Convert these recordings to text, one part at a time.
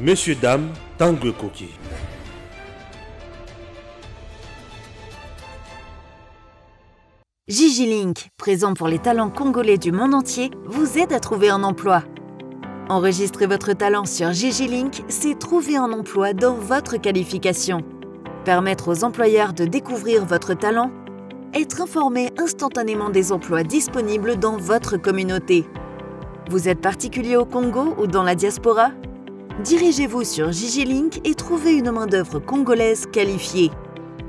Monsieur, dame, Tanguy Koki. Gigi-Link, présent pour les talents congolais du monde entier, vous aide à trouver un emploi. Enregistrer votre talent sur Gigi-Link, c'est trouver un emploi dans votre qualification. Permettre aux employeurs de découvrir votre talent, être informé instantanément des emplois disponibles dans votre communauté. Vous êtes particulier au Congo ou dans la diaspora? Dirigez-vous sur Gigi-Link et trouvez une main-d'œuvre congolaise qualifiée.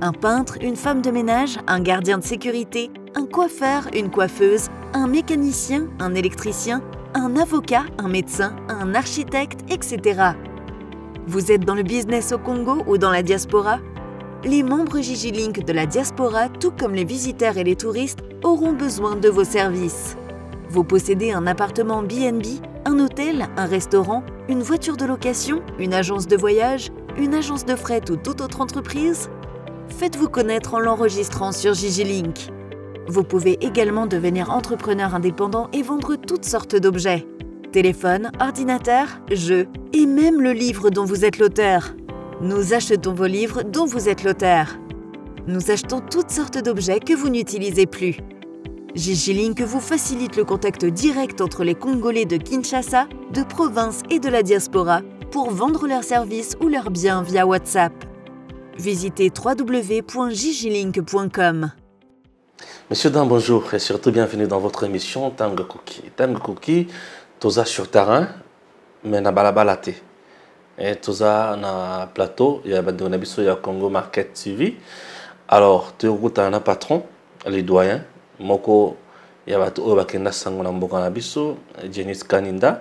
Un peintre, une femme de ménage, un gardien de sécurité, un coiffeur, une coiffeuse, un mécanicien, un électricien, un avocat, un médecin, un architecte, etc. Vous êtes dans le business au Congo ou dans la diaspora? Les membres Gigi-Link de la diaspora, tout comme les visiteurs et les touristes, auront besoin de vos services. Vous possédez un appartement BNB, un hôtel, un restaurant, une voiture de location, une agence de voyage, une agence de fret ou toute autre entreprise? Faites-vous connaître en l'enregistrant sur Gigi-Link. Vous pouvez également devenir entrepreneur indépendant et vendre toutes sortes d'objets. Téléphone, ordinateur, jeux et même le livre dont vous êtes l'auteur. Nous achetons vos livres dont vous êtes l'auteur. Nous achetons toutes sortes d'objets que vous n'utilisez plus. Gigi-Link vous facilite le contact direct entre les Congolais de Kinshasa, de province et de la diaspora pour vendre leurs services ou leurs biens via WhatsApp. Visitez www.gigilink.com. Monsieur Dan, bonjour et surtout bienvenue dans votre émission Tanguy Koki. Tanguy Koki, toza sur terrain, mais na balabalate. Et toza na plateau, il y a Bandonabiso, il y a Congo Market TV. Alors, tu as un patron, les doyens. Moko ya batu oyo bakenda sango na mboka na biso Jenis Kaninda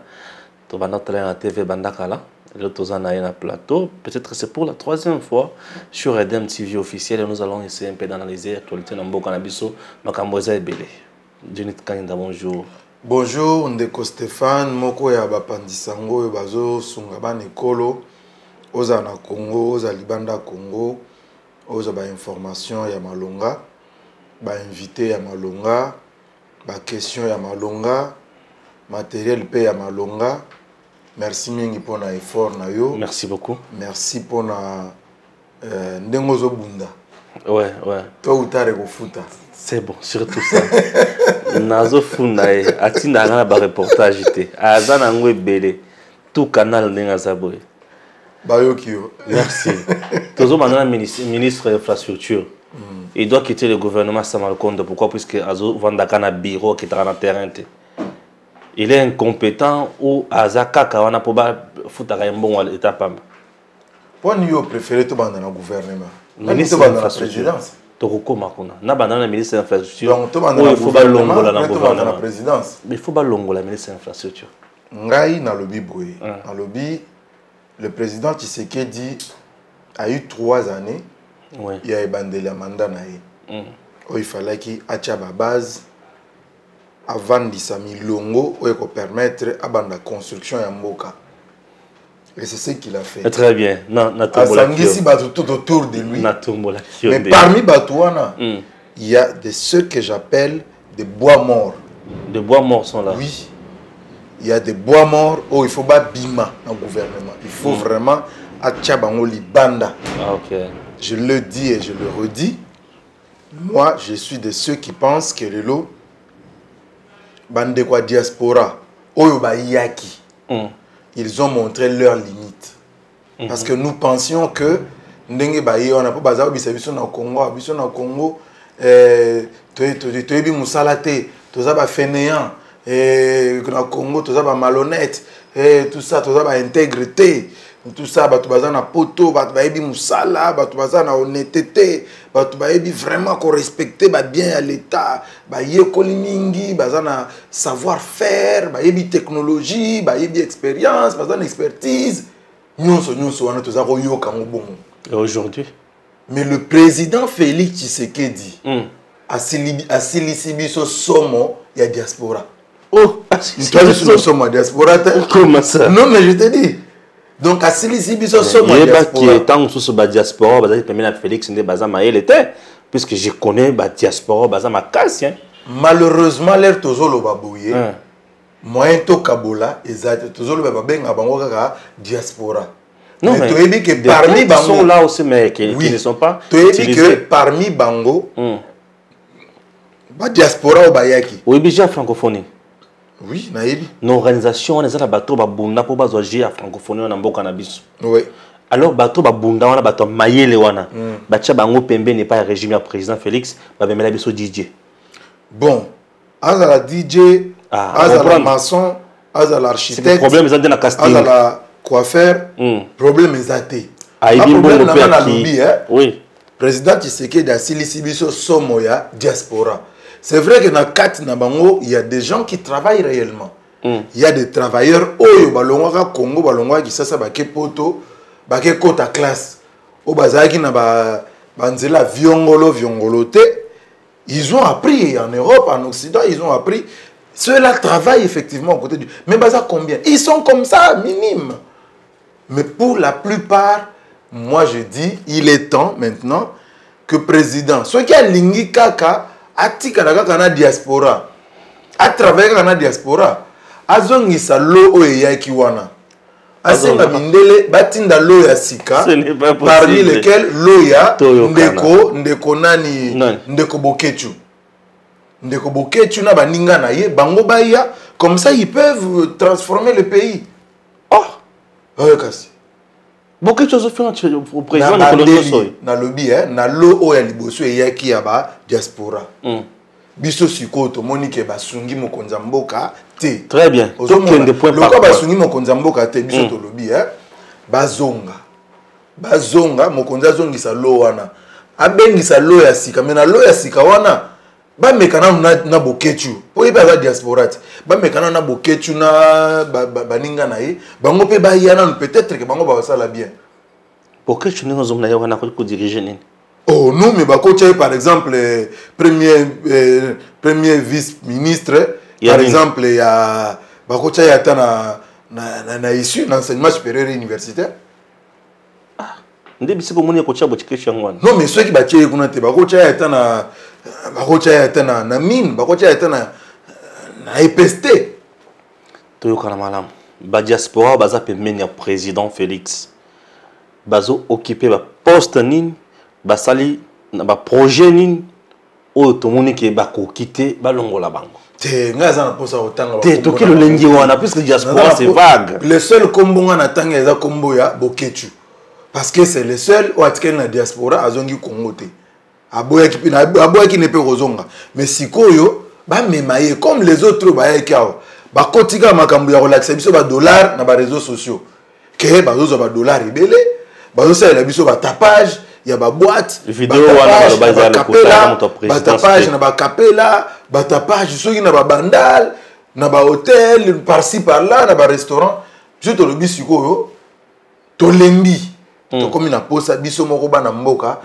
to banda tala na TV bandakala le toza na na plateau. Peut-être c'est pour la troisième fois sur Edem TV officiel et nous allons essayer un peu d'analyser l'actualité na mboka na biso makambo eza ebele. Jenis Kaninda, bonjour. Bonjour ndeko Stéphane, moko ya bapandisango oyo bazo sunga bana ekolo oza na Congo, oza libanda Congo, oza ba information ya malonga, ba invité ya malonga, ba question ya malonga, matériel pe ya malonga. Merci mingi pour na effort na yo. Merci beaucoup. Merci pour na ndengozo bunda. Ouais. To utare ko futa. C'est bon, surtout ça. Nazo funae atinda na ba reportage te. Azana ngwe bele. Tout canal ndenga zaboy. Bayokio. Merci. Tozo manana ministre de l'infrastructure. Il doit quitter le gouvernement Samal Konde. Pourquoi? Puisque Azo Vandaka na bureau qui est dans le terrain. Il est incompétent ou Azaka Kawana Poba Futara Mbon à l'état PAM. Pourquoi nous préférons tout dans le gouvernement? Ministre de l'infrastructure. Toroko Makuna. Na banana ministre de l'infrastructure. Donc tout dans le gouvernement. La présidence. Mais il faut pas longo la ministre de l'infrastructure. Ngai na lobby boy. Na lobby, le président Tshisekedi a eu 3 années. Oui. Il y a bandé la mandat nae. Il fallait qu'il ait une base avant de milongo pour permettre à la construction de Mboka. Et c'est ce qu'il a fait. Très bien. Asangisi tout autour de lui. Mais parmi Batouana, il y a ceux que j'appelle des bois morts. Des bois morts sont là. Oui. Il y a des bois morts où il faut pas bima dans le gouvernement. Il faut vraiment Achabango Libanda. Ah, ok. Je le dis et je le redis. Moi, je suis de ceux qui pensent que le lot, Bandekwa diaspora, Oyoba Yaki, ils ont montré leurs limites. Parce que nous pensions que Ndenge Baye, on n'a pas besoin de Congo, Congo, Toyebi Moussalate, Tozaba Fainéant, Congo, Tozaba malhonnête, tout ça, Tozaba intégrité. Tout ça, batu bazana poto, batu baebi musala, batu bazana honnêteté, batu baebi vraiment qu'on respecte bien à l'état, baye kolimingi, bazana savoir-faire, baebi technologie, baebi expérience, bazana expertise. Nyonso wana toza koyoka ngobongo. Et aujourd'hui? Mais le président Félix Tshisekedi a silisi biso somo ya diaspora. Oh, toi je suis somo diaspora. Comment ça? Non mais je te dis. Donc, à Silisi Biso, il y a qui est tant sous la diaspora, Félix puisque je connais la diaspora, malheureusement, l'air Tozolo Babouye, moyen to Kabola, exact, Tozolo Babenga Bangoka diaspora. Non, mais tu as dit que parmi Bango sont Bango là aussi, mais qui ne sont pas. Tu as dit que parmi Bango, la diaspora au Bayaki. Oui, déjà francophonie. Oui, naïbi. Nos organisations, on est à la bateau, babunda pour bazoger à francophonie, on a beaucoup cannabis. Oui. Alors bateau babunda, on a bateau maïle wana. Bacha Bango Pembe n'est pas un régime à président Félix, babemela biso DJ. Bon, à la DJ, à la maçon, à l'architecte. C'est le problème, ils ont dit la casting. À la coiffeur, problème est athée. Problème dans la lobby, oui. Président Tshisekedi a Silisibiso Somoya diaspora. C'est vrai que dans 4 Nabango, il y a des gens qui travaillent réellement. Il y a des travailleurs, Oyo Balongwa Congo, Balongwa qui ça baké poto, baké kota classe. Au bazaki na banzela viongolote. Ils ont appris en Europe, en Occident, ils ont appris. Ceux-là travaillent effectivement aux côtés du. Mais baza combien? Ils sont comme ça, minimes. Mais pour la plupart, moi je dis, il est temps maintenant que le président, ceux qui ont lingi kaka, atika na diaspora, à travers la diaspora, azongisa lo oya kiwana. Asenga mindele batinda lo ya sika, parmi lesquels lo ya ndeko nani, ndeko bokechu. Ndeko bokechu na baninga na ye, bango baya, comme ça ils peuvent transformer le pays. Oh, kasi. Beaucoup de choses font au président de Colombie. Na lobby na lo oya liboso eyaki ya ba diaspora. Biso sikoto monike basungi mokonza mboka te. Très bien. Aucun des points par. Lokwa basungi mokonza mboka te biso to lobby bazonga. Bazonga mokonza zongisa lo wana. Abengisa lo ya sika mena lo ya sika wana. Ba mekana na bokechu. Po iba za diaspora te. Ba mekana na bokechu na baninga na ye. Bango pe ba yana peut-être que bango ba sala bien. Bokechu ningo zomna yo wana ko diriger nini? Oh non, mais Bakocha par exemple premier vice-ministre par exemple il y a Bakocha y a na issue d'enseignement supérieur universitaire. Ah, ndebisi ko moni ko cha bochikesha ngwana. Non mais ceux qui batie kuna te Bakocha y a na mine, Bakocha y a na EPST. Toyoka na malam. Ba diaspora baza pembeni ya président Félix. Bazo occuper ba poste nini basali na ba projet nini o to moni ke ba ko quitter ba longola bango. Te ngaza na posa otanga te to kilo lengi wana puisque diaspora c'est vague. Le seul combo nga na tanga eza combo ya Bokechu. Parce que c'est le seul o atken na diaspora azongi Congo te. Aboya ki ne peut rozonga. Mais sikoyo ba memaye comme les autres ba yakao. Ba kotika makambu ya relaxer biso ba dollar na ba réseaux sociaux. Ke ba zozo ba dollar ibele, ba zozo la biso ba tapage. Il y a des boîtes, vidéo batapage, batapage, ceux qui n'ont pas bandal, n'a pas hôtel, par-ci par-là, n'a pas restaurant. Je te le dis, tu to lembi, to comme une pose, biso moko bana mboka,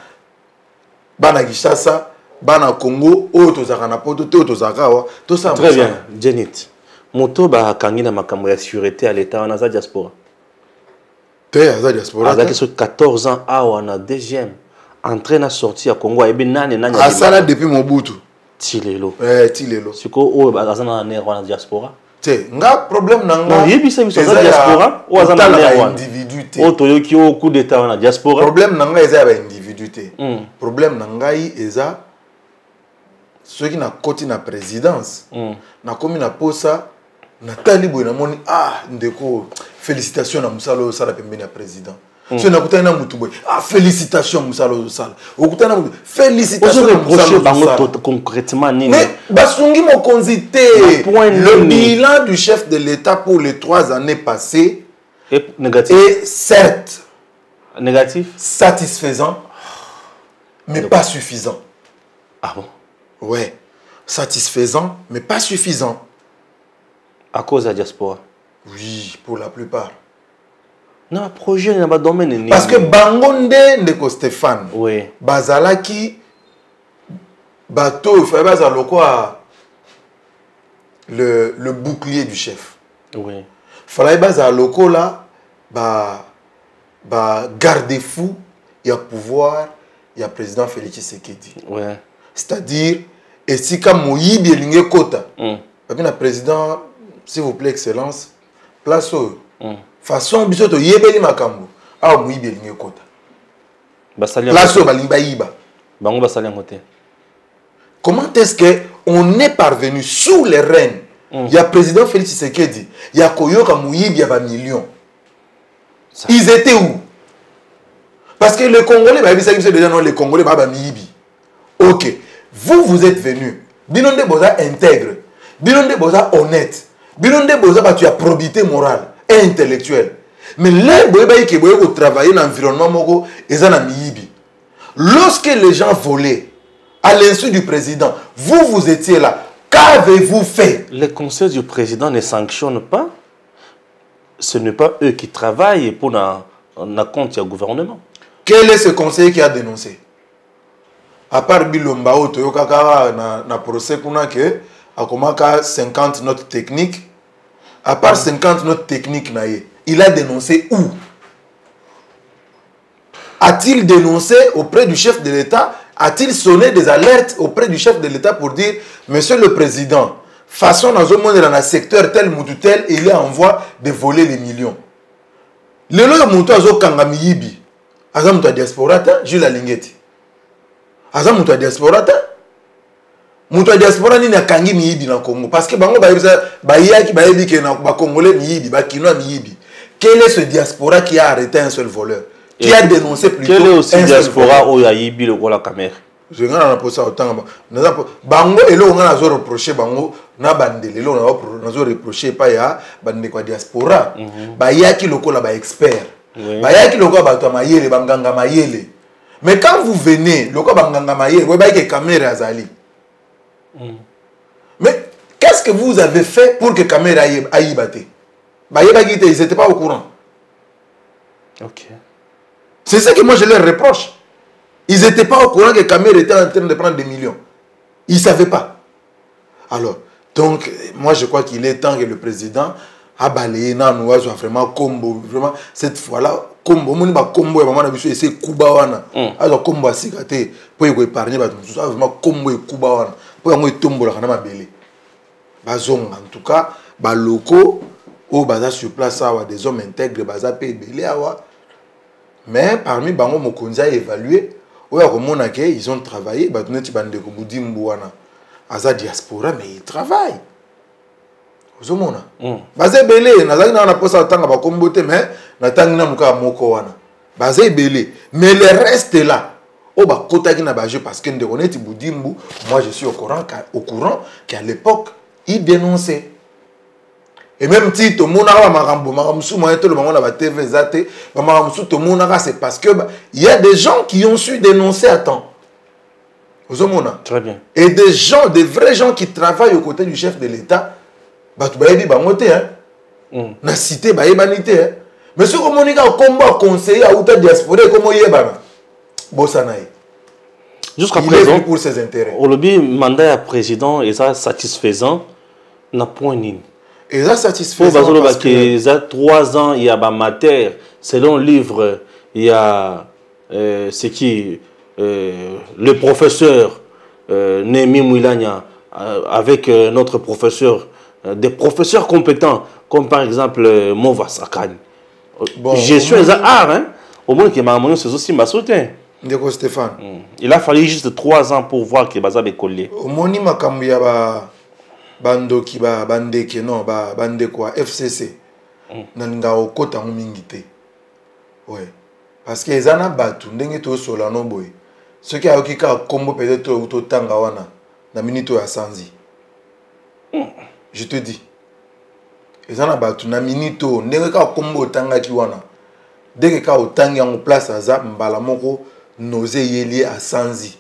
bana Kinshasa, bana Congo, to zakana poto, to zakawa, tout ça. Très bien, Jenit. Moto ba kangina makambo ya sécurité à l'état en Aza diaspora. Diaspora. 14 ans, on a deuxième. Entré na sorti à Congo, et bien nani. Asala depuis Mobutu. Tilelo. Tilelo. C'est quoi, oh, azana na wana diaspora. Te, nga problème nanga. Non, yebisa biso za diaspora, ou azana na wana. Individuité. Oh, toyoki au coup d'état wana diaspora. Problème nanga eza ba individuité. Problème nanga eza ceux qui na koti na présidence. Na komi na posa na talibo na moni ndeko félicitations na musalo sala pembeni ya président. So na kutana na mutu boy. Félicitations musalo sala. Okutana mutu félicitations na musalo sala. Concrètement nini? Mais basungi mokonzi te. Le bilan du chef de l'État pour les 3 années passées est négatif. Et certes négatif, satisfaisant mais pas suffisant. Ah bon? Ouais. Satisfaisant mais pas suffisant. À cause de la diaspora. Oui, pour la plupart. Non, projet n'a pas domaine. Parce que Bangonde Ndeko Stéphane. Oui. Bazalaki bateau, il fallait bazalo quoi le bouclier du chef. Oui. Il fallait bazalo quoi là garde-fou, il y a pouvoir, il y a président Félix Tshisekedi. Oui. C'est-à-dire et si comme Moïbi Elinge Kota. Le président, s'il vous plaît, excellence, place au façon biso to yebeli makambo ah muibi elingi kota basali place oyo balingi bayiba bango basali yango te. Comment est-ce qu'on est parvenu sous les rênes? Il y a président Félix Tshisekedi, il y a Koyoka Mouyibi, il y a millions. Ils étaient où? Parce que les Congolais, déjà non, les Congolais, ok, vous êtes venus. Binonde Boza intègre, Binonde Boza honnête, Binonde Boza tu as probité morale et intellectuelle. Mais là, vous travaillez dans l'environnement, lorsque les gens volaient, à l'insu du président, vous étiez là. Qu'avez-vous fait? Les conseils du président ne sanctionnent pas. Ce n'est pas eux qui travaillent pour la compte du gouvernement. Quel est ce conseiller qui a dénoncé? À part Bilomba, na procès kuna ke akomaka 50 notes techniques. À part 50 notes techniques il a dénoncé où? A-t-il dénoncé auprès du chef de l'État? A-t-il sonné des alertes auprès du chef de l'État pour dire, Monsieur le Président, façon dans le secteur tel ou tel, il est en voie de voler les millions. Le lot de Moutou Kangami Yibi, Azamouta diaspora, Jules Alingeti. Azamouta diaspora, Moutou diaspora ni na Kangi Miyibi dans le Congo. Parce que Bango Baïa qui Baïbi qui est na Congolais Miyibi, Bakinois Miyibi. Quel est ce diaspora qui a arrêté un seul voleur? Qui a dénoncé plutôt quel est aussi diaspora où il y a Yibi le la caméra? Je ne sais pas autant. Bango et là on a reproché Bango na bandele là on a reproché pas ya bande kwa diaspora. Baya ki loko la ba expert. Baya ki loko ba to mayele banganga mayele. Mais quand vous venez loko banganga mayele, vous ba ke caméra azali. Mais qu'est-ce que vous avez fait pour que caméra aille baté? Baya ba gite ils étaient pas au courant. OK. C'est ça que moi je leur reproche. Ils n'étaient pas au courant que Kamer était en train de prendre des millions. Ils ne savaient pas. Alors, donc, moi je crois qu'il est temps que le président a balayé vraiment combo. Vraiment, cette fois-là, combo. Mon combo est vraiment c'est Kubawana. Alors, combo a cigaté pour épargner. Vraiment, combo et Kubawana. Pour y tomber la mabele. Bazong, en tout cas, locaux, au bazar sur place, des hommes intègres, bazar payé belé. Mais parmi Bango Mokonzi a évalué, ils ont travaillé, Aza diaspora, mais ils travaillent. Vous avez Bazé belé, na posa tanga ba kombote mais na tangina muka moko wana. Bazé belé, mais le reste est là. Ba kota ki na ba jeu parce que ndekone Boudimbu, moi je suis au courant qu'à l'époque il dénonçait. Et même si tout le monde a TV, c'est parce que il y a des gens qui ont su dénoncer à temps. Très bien. Et des gens, des vrais gens qui travaillent aux côtés du chef de l'État, na cité banité. Mais ce qu'on a combat conseiller à outa diaspora comment yebana. Bossanaï. Jusqu'à présent pour ses intérêts. Au lobby mandat à président est ça satisfaisant n'a point ni. Et ça satisfaisant parce que il y a 3 ans il y a matière selon le livre il y a ce qui le professeur Némi Mouilania avec notre professeur des professeurs compétents comme par exemple Mova Sakani. Bon, gestion des arts hein au moins que Mamadou c'est aussi ma soutien. Ndeko Stéphane. Il a fallu juste 3 ans pour voir que baza be collé. Au moni makambu ya bando ki bandeke non bande quoi FCC nalinga okota mingi te. Ouais. Parce que ezana batu ndenge to solano boy. Ce qui a oki ka kombo peut-être to tanga wana na minito ya sanzi. Je te dis. Ezana batu na minito ndenge ka kombo tanga ki wana. Dès que otangi en place aza mbala moko nausée yeli à sanzi.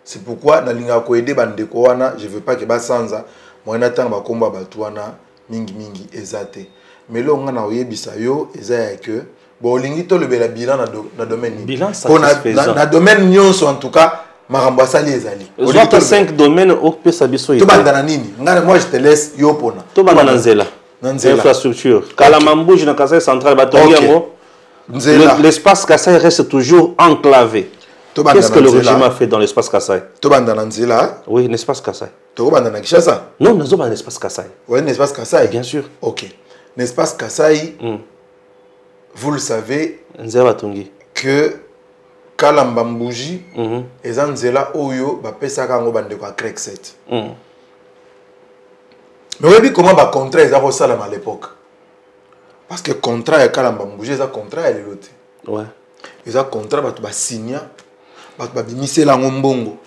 C'est pourquoi na linga ko aider bandeko wana je veux pas que ba sanza moi na tanga ba komba batu wana mingi ezate. Mais là on a oyebisa yo eza que bon lingi to le bela bilan na domaine bilan satisfaisant na domaine nyonso en tout cas maramba sali ezali. Autant 5 domaines au pesa biso to bandana nini ngana moi je te laisse yo pona to bandana nzela infrastructure kala mambuji na Kasai central batongi yango l'espace Kasai reste toujours enclavé. Qu'est-ce que le régime a fait dans l'espace Kasai? Oui, l'espace Kasai. Non, nous avons l'espace Kasai. Oui, l'espace Kasai. Bien sûr. Ok. L'espace Kasai, vous le savez, Nzela Batungi. que Kalamba Mbouji, et Nzela Oyo, Bapesa Kango Bande kwa Crec 7. Mais vous voyez comment le contrat est à l'époque. Parce que le contrat est Kalamba Mbouji, c'est un contrat est l'autre. Ouais. Ils ont un contrat, ils ont signé, ils ont mis la ngombongo,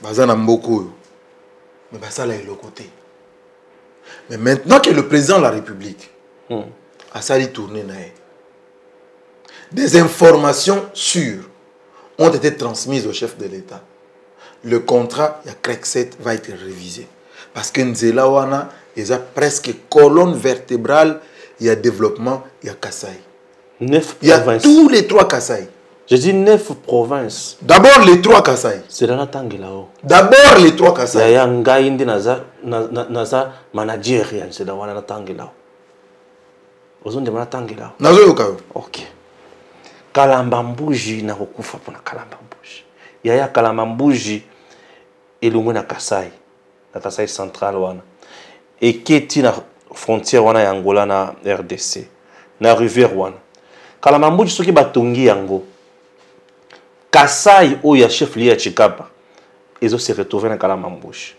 ils ont mboko, mais ça là est le côté. Mais maintenant que le président de la République a sali tourné, des informations sûres ont été transmises au chef de l'État. Le contrat, il y a Crec 7, va être révisé. Parce que Nzela Wana, il y a presque colonne vertébrale, il y a développement, il y a Kassai. 9 il y a provinces. tous les 3 Kassai. Je dis 9 provinces. D'abord les 3 Kassai. C'est dans la tangue là-haut. D'abord les 3 Kassai. Il y a un gars qui est manager, c'est dans la tangue là-haut. Vous avez la tangue là-haut. Ok. Kalambambuji na kokufa pona Kalambambuji. Yaya Kalambambuji elungu na Kasai central wana. Et keti na frontière wana ya Angola na RDC. Na rivière wana. Kalambambuji soki batongi yango. Kasai oya chef lié Chikapa. Ils ont se retrouvé na Kalambambuji.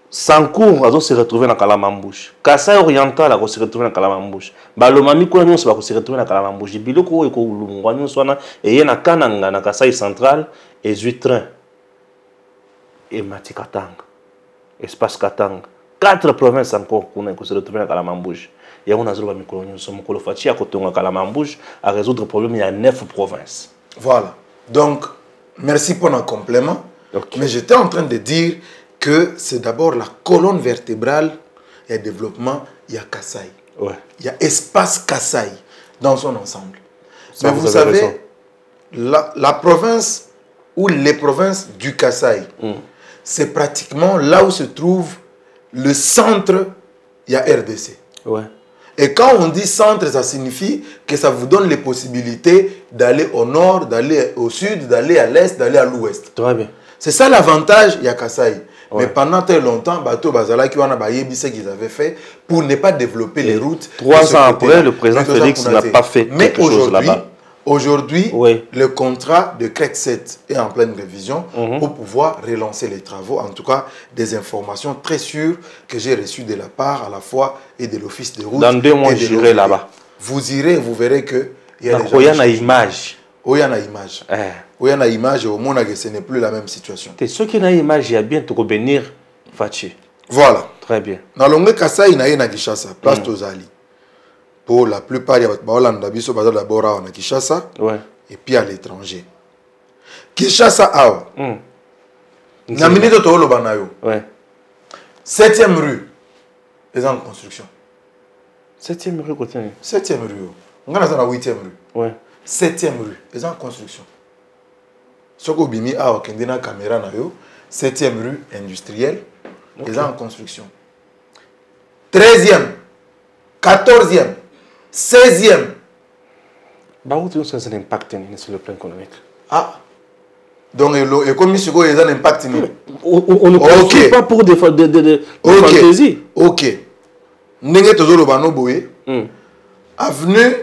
Sankour a se retrouvé dans Kalamambouche. Kassai oriental a se retrouvé dans Kalamambouche. Balomami ko nyonso ba se retrouvé dans Kalamambouche. Biloko ko lungwa nyonso na et na kananga na Kassai central et train et Matikatanga. Espace Katanga. 4 provinces encore qu'on se retrouvé dans Kalamambouche. Il y a un azolo ba mikolo nyonso mukolo fachi a kotonga Kalamambouche à résoudre le problème il y a 9 provinces. Voilà. Donc merci pour un complément. Okay. Mais j'étais en train de dire que c'est d'abord la colonne vertébrale, il y a développement, il y a Kassai. Ouais. Il y a espace Kassai dans son ensemble. Ça, mais vous savez, la province ou les provinces du Kassai, c'est pratiquement là où se trouve le centre, il y a RDC. Ouais. Et quand on dit centre, ça signifie que ça vous donne les possibilités d'aller au nord, d'aller au sud, d'aller à l'est, d'aller à l'ouest. Très bien. C'est ça l'avantage, il y a Kassai. Ouais. Mais pendant très longtemps, Bato Bazala qui a fait ce qu'ils avaient fait pour ne pas développer les routes. 3 ans après, le président Félix n'a pas fait quelque chose là-bas. Aujourd'hui, le contrat de Crec 7 est en pleine révision pour pouvoir relancer les travaux. En tout cas, des informations très sûres que j'ai reçues de la part à la fois et de l'Office des routes. Dans 2 mois, j'irai là-bas. Vous irez, vous verrez que il y a des images. Il y a une image. Il y a une image au monde que ce n'est plus la même situation. Ceux qui ont une image, il y a bien de revenir Fachi. Voilà. Très bien. Dans le Kassai, il y a une Kishasa, place Tozali. Pour la plupart, il y a d'abord à Kishasa et puis à l'étranger. Kishasa, awa. Namini de Tolo Banayo. 7e rue. Les en construction. 7e rue, côté. 7e rue. On a la 8e rue. Ouais. 7e rue, ils sont en construction. Soko Bimi a une caméra, 7e rue industrielle, ils sont en construction. 13e, 14e, 16e. Bah, où tu as un impact sur le plan économique? Ah, donc, et comme il y a un impact. On ne construit pas pour des fantaisies. Ok. N'est-ce pas avenue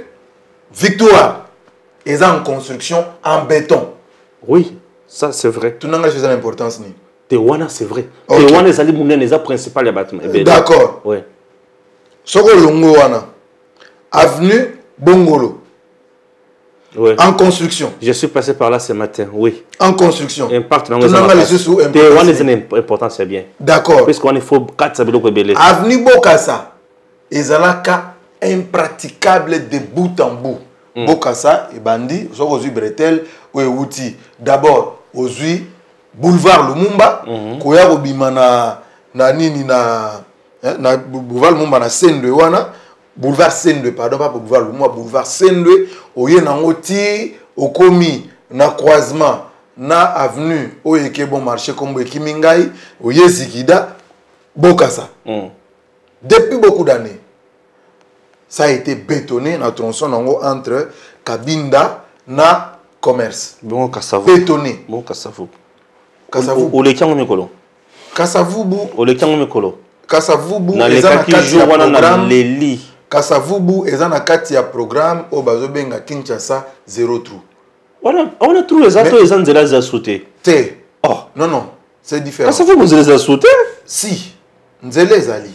Victoire. Ils sont en construction en béton. Oui, ça c'est vrai. Tout le monde a chose d'importance. Tewana, c'est vrai. Tewana, c'est le principal des bâtiments. D'accord. Oui. Soko Longo Wana. Avenue Bongolo. Oui. En construction. Je suis passé par là ce matin, oui. En construction. Impact dans les importants. Tewana, c'est important, c'est bien. D'accord. Parce qu'il faut 4 sabelo ko belé. Avenue Bokassa. Ezalaka impraticable de bout en bout. Bokassa et Bandi, aux Bretel, ou Outi. D'abord, aux boulevard Lumumba, Koya Obima na boulevard Lumumba na Sendwe wana, boulevard Sendwe, pardon, pas boulevard Lumumba, boulevard Sendwe, oye na ngoti, okomi na croisement, na avenue, oye ke bon marché comme Kimingai, oye Zikida, Bokassa. Depuis beaucoup d'années, ça a été bétonné dans le tronçon entre Kabinda na commerce. Bon, Kassavu. Bétonné. Bon, Kassavu. Kassavu. Ou les Kiango Mikolo. Kassavubu. Ou les Kiango Mikolo. Kassavubu. Dans les cas qui jouent, on a les lits. Kasavubu est un akati ya programme au bazobenga Kinshasa zéro trou. On a trouvé les acteurs ils ont déjà sauté. Oh non, c'est différent. Kasavubu vous les sauté? Si, Nzele Zali.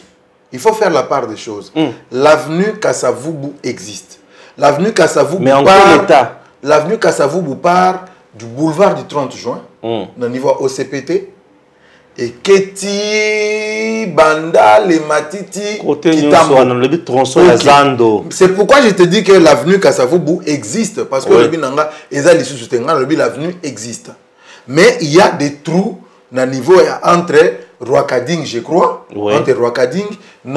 Il faut faire la part des choses. L'avenue Kasavubu existe. L'avenue Kasavubu part. L'avenue Kasavubu part du boulevard du 30 juin, au niveau OCPT. Et Keti, Banda, les Matiti, c'est pourquoi je te dis que l'avenue Kasavubu existe. Parce que l'avenue existe. Mais il y a des trous au niveau entre Rwakading, je crois, entre Rwakading et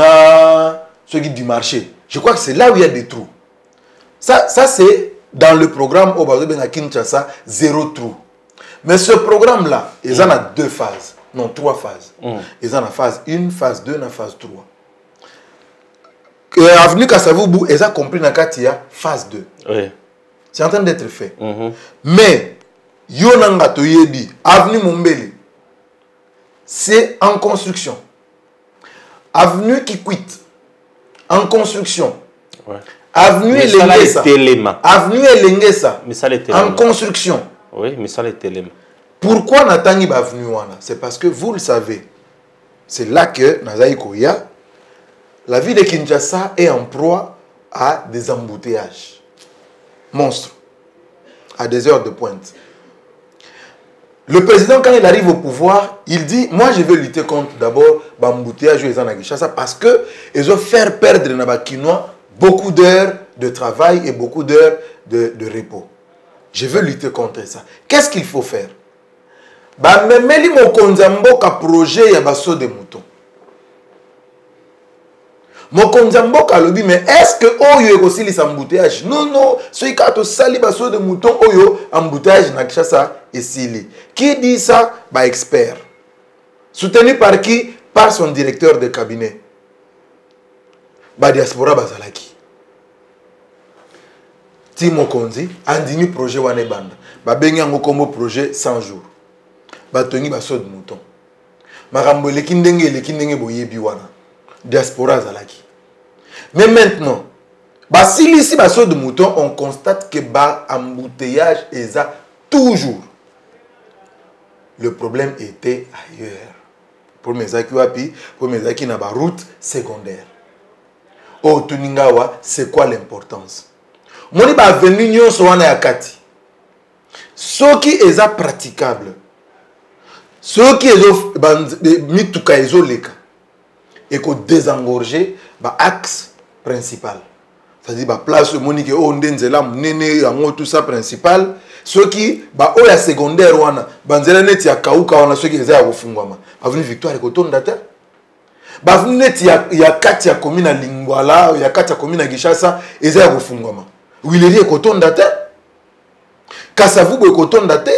ceux du marché. Je crois que c'est là où il y a des trous. Ça c'est dans le programme au Bazobenga Kinshasa, zéro trou. Mais ce programme-là, il en a deux phases. Non, trois phases. Ils ont la phase 1, phase 2, la phase 3. Avenue Kasavubu, ils ont compris dans la phase 2. Oui. C'est en train d'être fait. Mais, Yonanga Toyebi, Avenue Mombele, c'est en construction. Avenue Kikwit, en construction. Ouais. Avenue Elengesa. Avenue Elengesa, en construction. Oui, mais ça l'est élément. Pourquoi Natani va venir? C'est parce que vous le savez. C'est là que Nazaï Koya, la ville de Kinshasa est en proie à des embouteillages monstres, à des heures de pointe. Le président, quand il arrive au pouvoir, il dit, moi je veux lutter contre d'abord l'embouteillage aux Kinshasa parce qu'ils vont faire perdre aux Kinois beaucoup d'heures de travail et beaucoup d'heures de repos. Je veux lutter contre ça. Qu'est-ce qu'il faut faire? Ba memeli mokonzi mboka projet ya baso de mouton. Mokonzi mboka lobi mais est-ce que oyo ekosilisa embouteillage? Non, soki kato sali baso de mouton oyo embouteillage na Kinshasa esili. Qui dit ça? Ba expert. Soutenu par qui? Par son directeur de cabinet. Ba diaspora bazalaki. Ti mokonzi andimi projet wane banda. Ba bengi yango kombo projet 100 jours. Batoni baso de mouton. Marambo le kindenge boyebi wana. Diaspora zalaki. Mais maintenant, basili ici baso de mouton, on constate que ba embouteillage eza toujours. Le problème était ailleurs. Pour mes akiwapi, pour mes aki na ba route secondaire. Oh tuningawa, c'est quoi l'importance? Moni ba venu nyonso wana ya kati. Soki eza praticable. Ceux qui ont mituka ezoleka et qu'on désengorger ba axe principal, c'est-à-dire ba place monique o ndenzela munene yango tout ça principal, ceux qui ba o ya secondaire wana banzela neti ya kauka wana ceux qui eza ya kofungwama avenue Victoire ekotonda te ba avenue neti ya kati ya commune ya Lingwala ya kati ya commune ya Gishasa eza ya kofungwama Wileri ekotonda te Kasavubu ekotonda te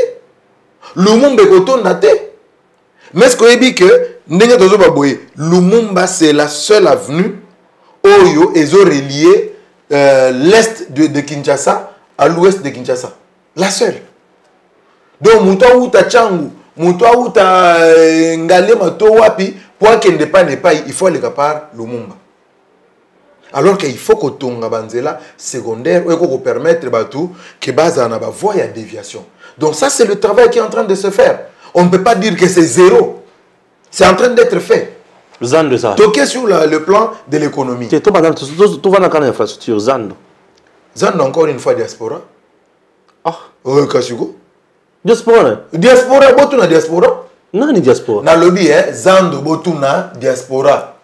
Lumumba ekotonda te. Mais ce qu'on dit que Lumumba c'est la seule avenue où ils ont relié l'est de Kinshasa à l'ouest de Kinshasa. La seule. Donc, Mouta Outa Changu, Mouta Outa Ngale Mato Wapi, pour qu'il ne pas, il faut aller par Lumumba. Alors qu'il faut que Tonga Banzela secondaire, ou qu'on permette que Baza na ba voie à déviation. Donc ça c'est le travail qui est en train de se faire. On ne peut pas dire que c'est zéro. C'est en train d'être fait. Zando ça. Toqué sur le plan de l'économie. Tu vas dans l'infrastructure Zando. Zando encore une fois diaspora. Ah. Oui, Kasugo. Diaspora. Diaspora, botuna diaspora. Non, ni diaspora. Na lobby Zando botuna diaspora.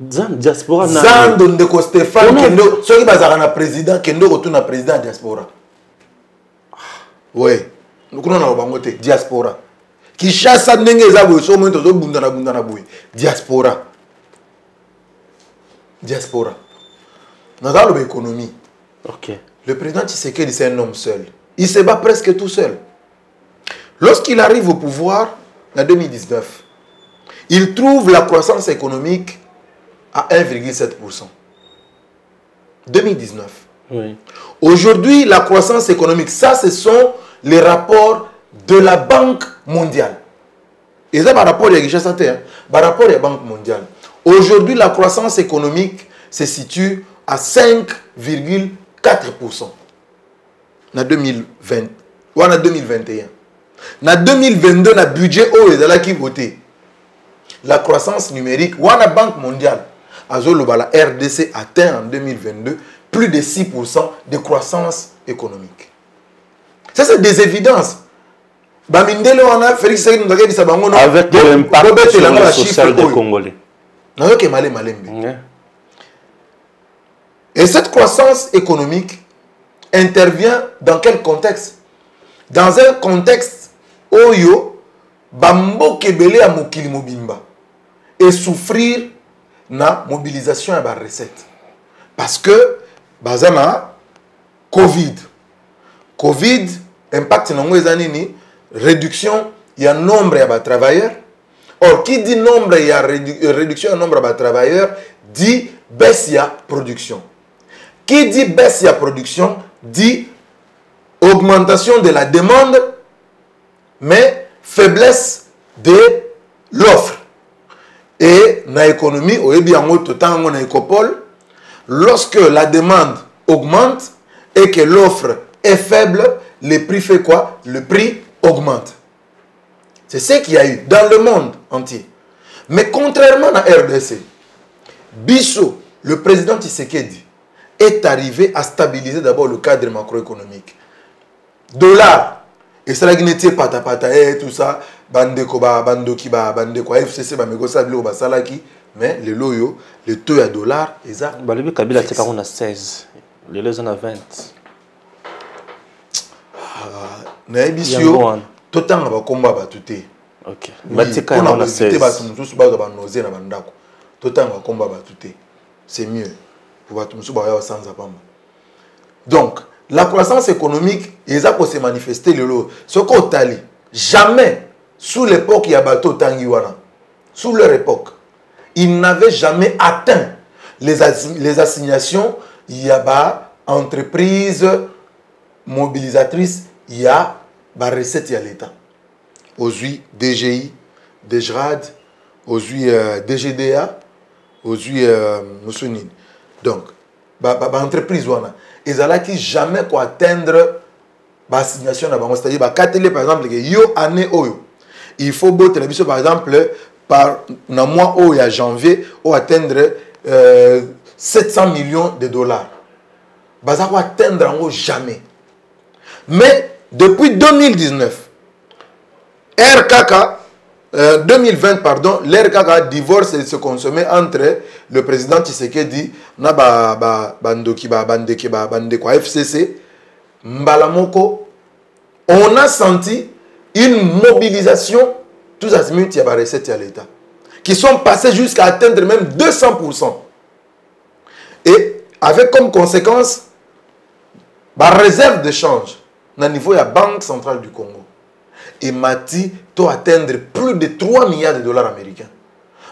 Zando diaspora. Zando ndeko Stéphane Kendo, soki bazaka na président Kendo retourna président diaspora. Oui. Nous connaissons bango te diaspora. Kinshasa ndenge eza boye so mo tozo bundana boye. Diaspora. Diaspora. Dans l'économie. OK. Le président Tshisekedi c'est un homme seul. Il se bat presque tout seul. Lorsqu'il arrive au pouvoir en 2019, il trouve la croissance économique à 1,7%. 2019. Oui. Aujourd'hui, la croissance économique, ça ce sont les rapports de la Banque mondiale. Et ça, par rapport à la Banque mondiale. Aujourd'hui, la croissance économique se situe à 5,4%. En 2020 ou en 2021. En 2022, le budget qui voté. La croissance numérique, ou la Banque mondiale, la RDC atteint en 2022 plus de 6% de croissance économique. Ça, c'est des évidences. Avec l'impact sur le social des Congolais. Et cette croissance économique intervient dans quel contexte? Dans un contexte où Bambo Kebele a mokili mobimba et souffrir na mobilisation et la recette. Parce que bazana Covid impact na ngwezanini réduction il y a nombre de travailleurs. Or qui dit nombre il y a réduction du nombre de travailleurs dit baisse de production. Qui dit baisse de production dit augmentation de la demande mais faiblesse de l'offre. Et dans l'économie, lorsque la demande augmente et que l'offre est faible, le prix fait quoi? Le prix augmente. C'est ce qu'il y a eu dans le monde entier. Mais contrairement à RDC, Bisso, le président Tshisekedi, est arrivé à stabiliser d'abord le cadre macroéconomique. Dollar, et ça qui n'était pas tout ça, bandeko FCC mais le loyo, le taux à dollar, et ça. Le Kabila c'est on a 16, le les on a 20. Naibisio, tout temps va combat batuté. Ok. Batika on a 16. Tout temps va combat batuté. C'est mieux pour sans apamba. Donc la croissance économique, ils ont se manifester le lot. Ce qu'on tali, jamais sous l'époque il y a bateau Tangiwana, sous leur époque, ils n'avaient jamais atteint les assignations. Il y a entreprises mobilisatrices, il y a recette à l'État. Aujourd'hui DGI, DGRAD, aujourd'hui DGDA, aujourd'hui donc entreprise wana. Ils n'ont jamais atteindre l'assignation. C'est-à-dire, par exemple, il faut par exemple, par le mois de janvier, atteindre 700 millions de dollars. Ils ne atteindre jamais. Mais depuis 2019, RKK, 2020, pardon, l'RKK divorce et se consommait entre le président Tshisekedi, FCC, Mbalamoko. On a senti une mobilisation, tous azimuts, il y a des recettes à l'État, qui sont passées jusqu'à atteindre même 200%. Et avec comme conséquence, la réserve de change, au niveau de la Banque centrale du Congo, et Mati doit atteindre plus de 3 milliards de dollars américains.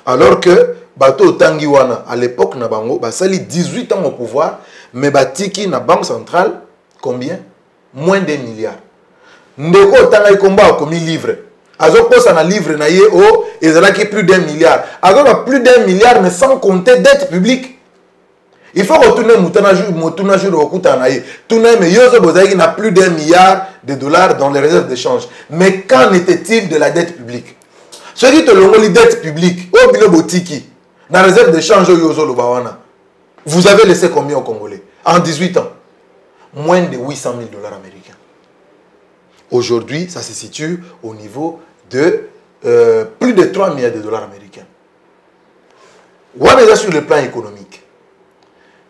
Alors que Bato Tangiwana, à l'époque, Nabango, Basali 18 ans au pouvoir, mais Batiki, na Banque centrale, combien? Moins de milliards. Ndeko Tangai Komba a commis livre. Azoko ça na livre na ye o, et ça qui plus d'1 milliard. Azoko plus d'1 milliard, mais sans compter dette publique. Il faut retourner Moutona jour au Koutanaï. Mais Yozo Bozaï n'a plus d'1 milliard de dollars dans les réserves d'échange. Mais qu'en était-il de la dette publique? Ceux qui te l'ont dit dette publique, au Bilo Botiki, dans la réserve d'échange Yozo Lobawana, vous avez laissé combien aux Congolais? En 18 ans, moins de 800 000 dollars américains. Aujourd'hui, ça se situe au niveau de plus de 3 milliards de dollars américains. On est déjà sur le plan économique.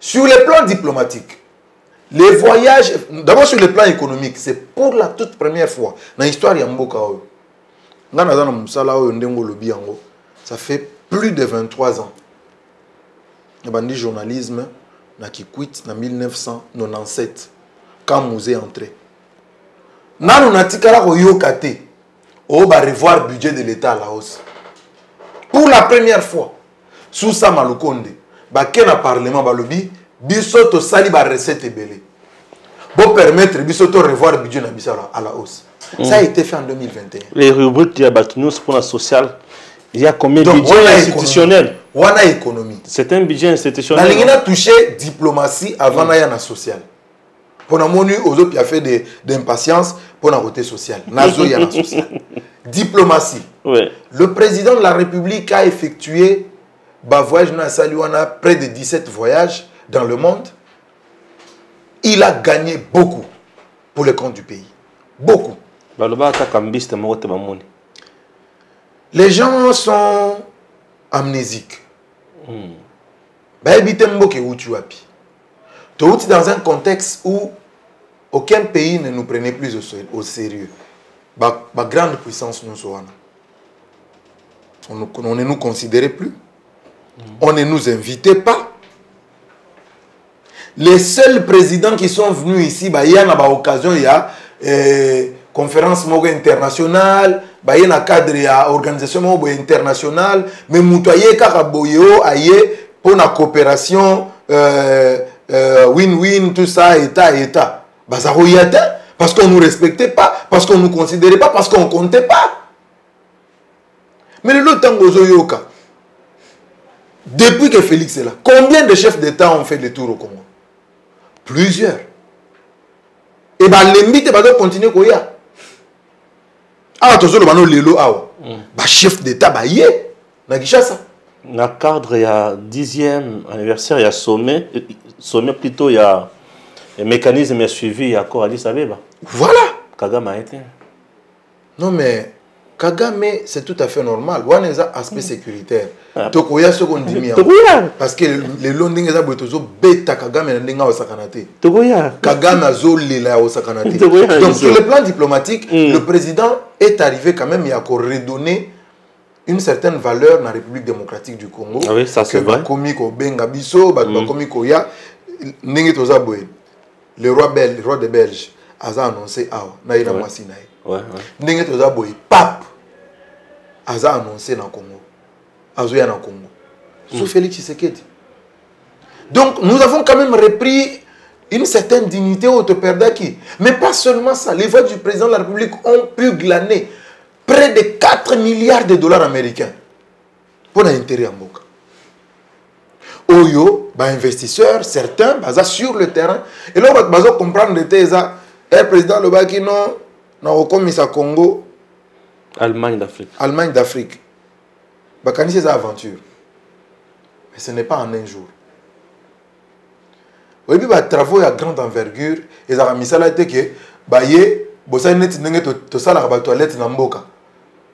Sur le plan diplomatique, les voyages, d'abord sur le plan économique, c'est pour la toute première fois dans l'histoire de Mboka. Ça fait plus de 23 ans. Il y a un journalisme qui quitte en 1997 quand Mouzé est entré. Nous avons revoir le budget de l'État à la hausse. Pour la première fois, sous Sama Lukonde, le Parlement balobi bisoto sali ba recette belé pour permettre bisoto revoir le budget à la hausse. Ça a été fait en 2021. Les rubriques il y a Batounos pour la sociale, il y a combien de budget institutionnel? wana économie. C'est un budget institutionnel. Na lingina touché diplomatie avant na ya na social. Pour na monu aux autres qui a fait d'impatience pour na côté social. Nazo ya na social. Diplomatie. Ouais. Le président de la République a effectué voyage na Saliwana, près de 17 voyages dans le monde. Il a gagné beaucoup pour le compte du pays. Beaucoup. Les gens sont amnésiques. Dans un contexte où aucun pays ne nous prenait plus au sérieux. Ma grande puissance nous soit. On ne nous considérait plus. On ne nous invitait pas. Les seuls présidents qui sont venus ici, il y a une occasion, il y a conférence internationale, il y a un cadre de organisation internationale, mais mutoye kakaboyo aye pour la coopération win-win, tout ça, État. Parce qu'on ne nous respectait pas, parce qu'on ne nous considérait pas, parce qu'on ne comptait pas. Mais le temps yoka, depuis que Félix est là, combien de chefs d'État ont fait le tour au Congo? Plusieurs. Et bien, l'embité va continuer à faire. Ah, attention, le chef d'État, il y a ça. Dans le cadre, il y a 10e anniversaire, il y a sommet plutôt, il y a un mécanisme suivi, il y a encore Addis Abeba. Voilà. Kagame a été. Non, mais Kagame, c'est tout à fait normal. Il y a un aspect sécuritaire. Tokoya ce qu'on dit. Parce que les Londres sont bêta Kagame n'a sakanate. Kagame a zolela au sakanate. Donc sur le plan diplomatique, le président est arrivé quand même, il a redonné une certaine valeur dans la République démocratique du Congo. Ah oui, ça c'est vrai. Le roi de Belge a annoncé Naïra Massinaï. Pape a annoncé dans le Congo. Azoya dans le Congo. Sous Félix Tshisekedi. Donc nous avons quand même repris une certaine dignité au Toperdaki. Mais pas seulement ça. Les voix du président de la République ont pu glaner près de 4 milliards de dollars américains pour l'intérêt en Boka. Oyo, investisseurs, certains, sur le terrain. Et là, on va comprendre le président le Baki non, au Congo. Allemagne d'Afrique. Allemagne d'Afrique. Bakani c'est aventure. Mais ce n'est pas en un jour. Oui, puis travaux à grande envergure. Et ça a mis ça là que bossa net nenge to sala ba toilette na mboka.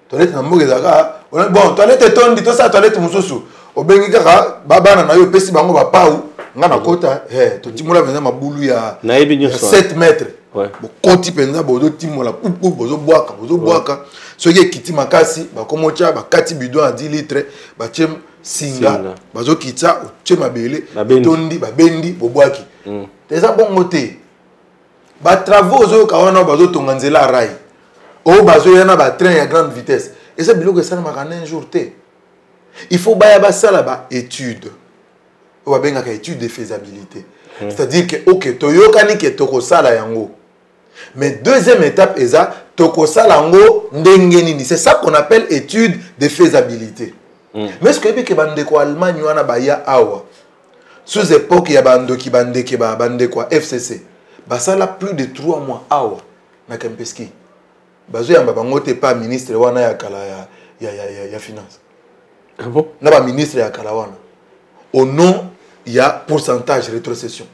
Toilette na mboka ezaka bon toilette tondi to sa toilette mususu. Obengi kaka baba na yo pesi bango ba pau nga na kota to timola venza mabulu ya 7 mètres. Ouais. Bo koti penza bozo timola pupu bozo boaka. Soki kiti makasi ba komocha ba kati bidon à 10 litres ba chem singa bazo kitsa chem mabele tondi ba bendi bo boaki. Teza bongo te. Ba travaux zo kawana bazo tonganzela rai. O bazo yana ba train à grande vitesse. Et ça biloko ça na makana un jour te. Il faut baya ça là-bas étude. On va bien étude de faisabilité. C'est-à-dire que OK, toyokani ke tokosala yango. Mais deuxième étape est ça, tokosala yango ndengeni. C'est ça qu'on appelle étude de faisabilité. Mais ce que que bandeko Allemagne wana baya awa. Sous époque ya bandoki bandeke ba bandeko FCC. Basala plus de 3 mois awa na Kempeski. Bazo yamba bango te pas ministre wana ya kala ya finance. Ah bon? Na ba ministre ya kala wana. Au nom il y a pourcentage rétrocession.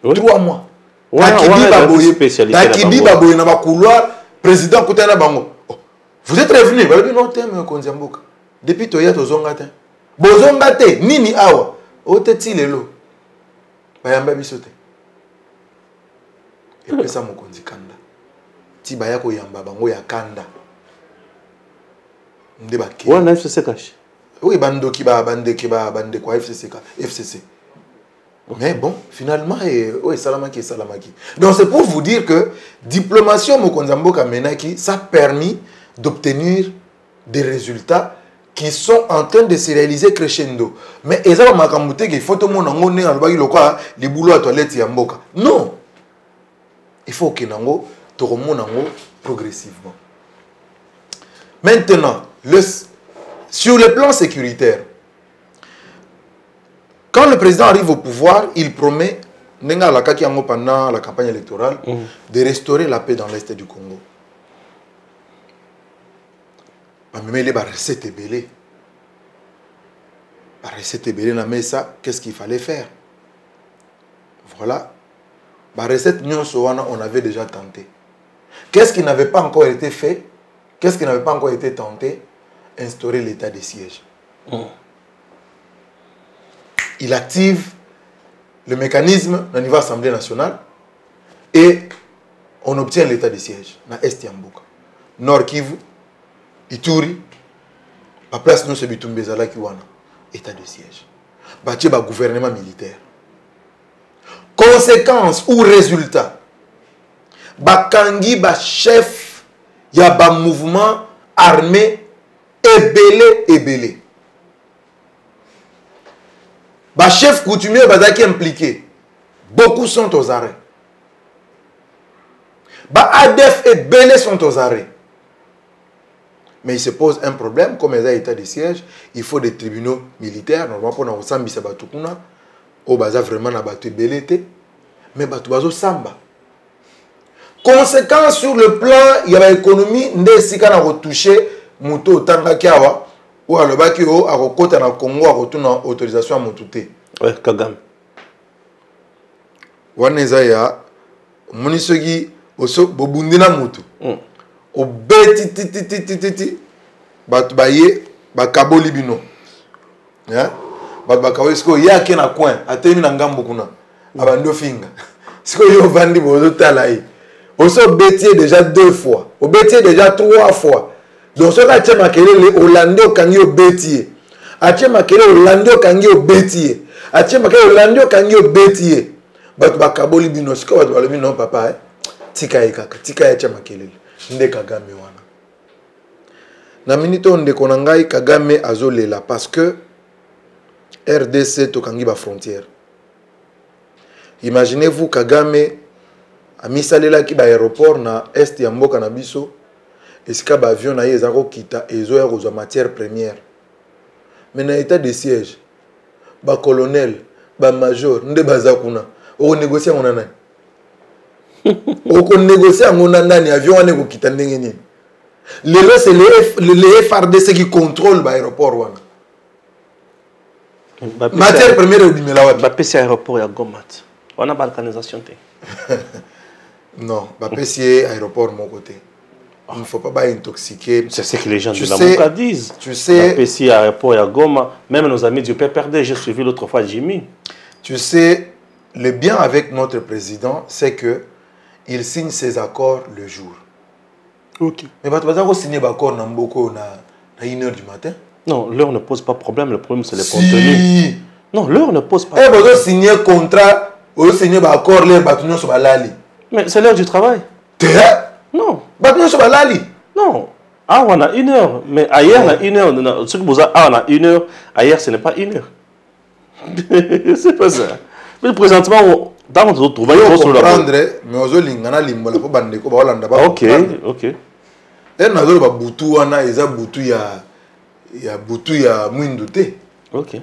Oui. 3 mois. Takibi baboye na ba couloir président kutana bango. Oh, vous êtes revenu, ba bi no teme konzamboka. Depuis toya tozonga te. Bozonga te nini awa. O te tilelo. Ba yamba bisote. Et puis ça mokonzi kanda. Ti ba ya ko yamba bango ya kanda. Ndeba ke. Wana FCC cache. Oui, bandoki ba bandeke ba bande quoi FCC. Mais bon, finalement, oui, salamaki. Donc c'est pour vous dire que diplomatie Mokonzamboka Menaki, ça a permis d'obtenir des résultats qui sont en train de se réaliser crescendo. Mais ils ont makamouté qu'il faut tout le monde les boulots à toilette yamboka. Non, il faut que nango toromonango progressivement. Maintenant, sur le plan sécuritaire, Quand le président arrive au pouvoir, il promet, pendant la campagne électorale, de restaurer la paix dans l'Est du Congo. Mais il y a des recettes belées. La recette belée, mais ça, qu'est-ce qu'il fallait faire? Voilà. La recette, on avait déjà tenté. Qu'est-ce qui n'avait pas encore été fait? Qu'est-ce qui n'avait pas encore été tenté? Instaurer l'état de siège. Il active le mécanisme au niveau de l'Assemblée nationale et on obtient l'état de siège dans Est Yambuka. Nord Kivu, Ituri, la place nous c'est Bitumbezala Kiwana, état de siège. Bâti ba gouvernement militaire. Conséquence ou résultat, bakangi ba chef ya ba mouvement armé ebele. Ba chef coutumier bazaki impliqué. Beaucoup sont aux arrêts. Ba ADF et Belé sont aux arrêts. Mais il se pose un problème, comme il y a état de siège, il faut des tribunaux militaires. Normalement, pour nous sambi ça batukuna, au baza vraiment na batu Belé té, mais batu bazo samba. Conséquence sur le plan, il y a l'économie, ndesika na retoucher muto tanga kiawa. Ou alors baki o a rekota na Congo a retourne en autorisation à montouté. Ouais, Kagame. Waneza ya monisogi oso bobundina mutu. O beti batu baye bakaboli bino. Hein? Batu bakawe sko ya ke na coin atemi na ngambo kuna. Abando finga. Sko yo vandi bozo talayi. Oso beti déjà 2 fois. O beti déjà 3 fois. Donc, ce qui est marqué, Orlando Kangio Bétier. Ache marqué, Orlando Kangio Bétier. Ache marqué, Orlando Kangio Bétier. But bakaboli bino, siko bat balobi non papa, tika ekaka, tika ache marqué. Nde Kagame wana. Na minito nde konangai Kagame azolela parce que RDC to kangi ba frontière. Imaginez-vous Kagame a misalela ki ba aéroport na est ya mboka na biso. Est-ce que l'avion a été quitté et ils ont une matière première? Mais dans l'état de siège, le colonel, le major, nous on négocie avec nous. On négocie avec nous, l'avion a été quitté. C'est le FRDC qui contrôle l'aéroport. Matière première, c'est l'aéroport à Gomat. On a balkanisation. Non, c'est l'aéroport de mon côté. Il ne faut pas intoxiquer. C'est ce que les gens de la Mouka disent. Tu sais. La PCI aéroport à Goma, même nos amis du PPRD, j'ai suivi l'autre fois Jimmy. Tu sais, le bien avec notre président, c'est que il signe ses accords le jour. Ok. Mais tu vas pas signer l'accord à 1h du matin? Non, l'heure ne pose pas problème. Le problème, c'est le contenu. Non, l'heure ne pose pas problème. Et vous signer contrat, vous signer l'accord, l'heure, vous sur la mais c'est l'heure du travail. Non. Non. Ah, on a 1 heure. Mais ailleurs, on a 1 heure. Ce que vous avez, on a 1 heure. Ailleurs, ce n'est pas 1 heure. C'est pas ça. Mais présentement, dans notre travail, on va comprendre, mais on va lingana limbola pour bande ko ba Hollande ba. OK, OK. Et na zo ba butu wana eza butu ya butu ya mwindoute. OK.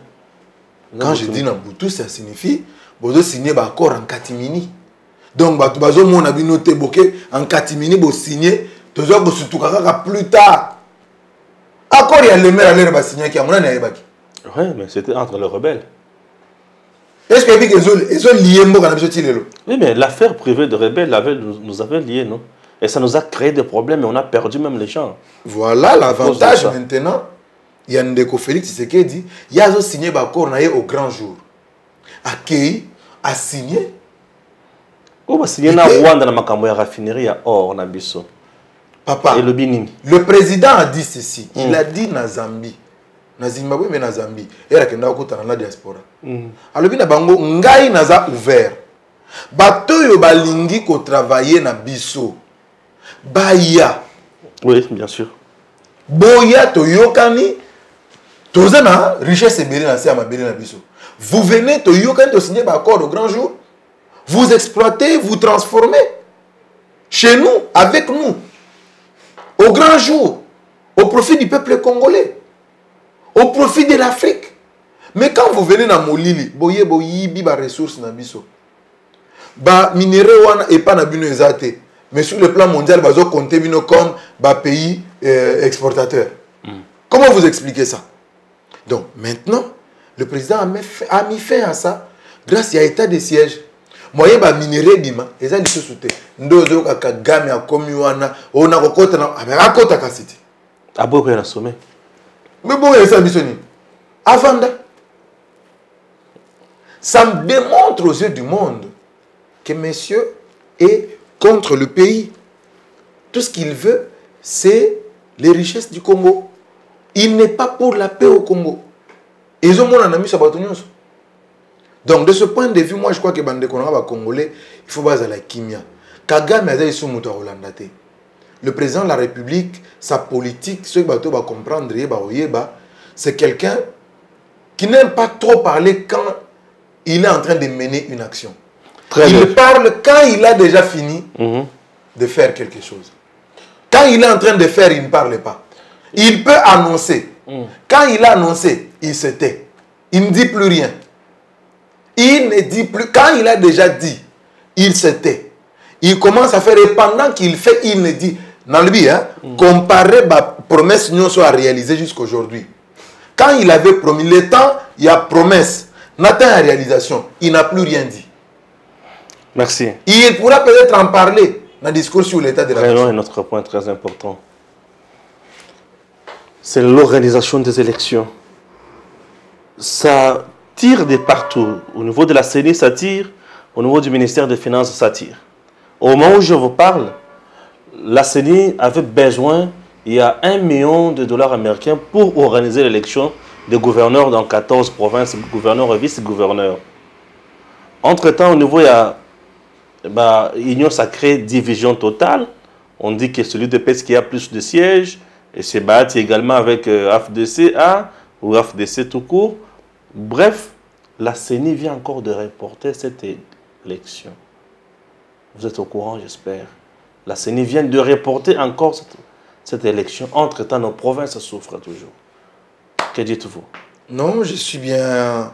Quand je dis na butu, ça signifie bozo signer ba accord en catimini. Donc, tu vas voir noté en catimini, vous signer, tu vas voir plus tard. Accord, il y a le maire à l'air de signer qui a mon année. Oui, mais c'était entre les rebelles. Est-ce qu'ils sont liés? Oui, mais l'affaire privée de rebelles nous avait liés, non? Et ça nous a créé des problèmes et on a perdu même les gens. Voilà l'avantage maintenant. Il y a Ndeko Félix Tshisekedi, il a signé l'accord au grand jour. Accueilli, a signé. On va signer na Rwanda na makambo ya raffinerie ya or na biso. Papa, et le Binini. Le président a dit ceci. Il a dit na Zambie. Na Zimbabwe mais na Zambie. Et akenda ko tana la diaspora. Alors bina bango ngai naza ouvert. Bato yo balingi ko travailler na biso. Baya. Oui, bien sûr. Boya to yokani. Tozana richesse ebele na se amabele na biso. Vous venez to yokani to signer ba accord au grand jour. Vous exploitez, vous transformez. Chez nous, avec nous. Au grand jour. Au profit du peuple congolais. Au profit de l'Afrique. Mais quand vous venez dans Molili, boye boyibi ba ressources na biso. Ba minéré wana et pas na bino ezate. Mais sur le plan mondial, bazo compter bino comme ba pays exportateur. Comment vous expliquez ça? Donc maintenant, le président a mis fin à ça grâce à l'état de siège. Moyen ba minéré bima, eza liso soute. Ndozo ka game a komi wana, ona kokota na akota kasiti. Aboko na sommet. Mais bon, il y a ça, Avanda. Ça me démontre aux yeux du monde que monsieur est contre le pays. Tout ce qu'il veut, c'est les richesses du Congo. Il n'est pas pour la paix au Congo. Ils ont mon ami Sabatonios. Donc, de ce point de vue, moi, je crois que les Congolais, il faut baser la kimia. Kagame a dit le président de la République, sa politique, ce que vous va comprendre, c'est quelqu'un qui n'aime pas trop parler quand il est en train de mener une action. Il parle quand il a déjà fini de faire quelque chose. Quand il est en train de faire, il ne parle pas. Il peut annoncer. Quand il a annoncé, il se tait. Il ne dit plus rien. Il ne dit plus. Quand il a déjà dit, il se tait. Il commence à faire, et pendant qu'il fait, il ne dit. Dans le but, comparer la promesse nous soit réalisée jusqu'à aujourd'hui. Quand il avait promis, le temps, il y a promesse. N'atteint la réalisation. Il n'a plus rien dit. Merci. Il pourra peut-être en parler dans le discours sur l'état de la nation. C'est un autre point très important. C'est l'organisation des élections. Ça tire de partout. Au niveau de la CENI, ça tire. Au niveau du ministère des Finances, ça tire. Au moment où je vous parle, la CENI avait besoin, il y a $1 million américains pour organiser l'élection des gouverneurs dans 14 provinces, gouverneurs et vice-gouverneurs. Entre-temps, au niveau, il y a Union sacrée, division totale. On dit que celui de PES qui a plus de sièges, et c'est battu également avec AFDC-A ou AFDC tout court. Bref, la CENI vient encore de reporter cette élection. Vous êtes au courant, j'espère. La CENI vient de reporter encore cette élection. Entre-temps, nos provinces souffrent toujours. Que dites-vous? Non, je suis bien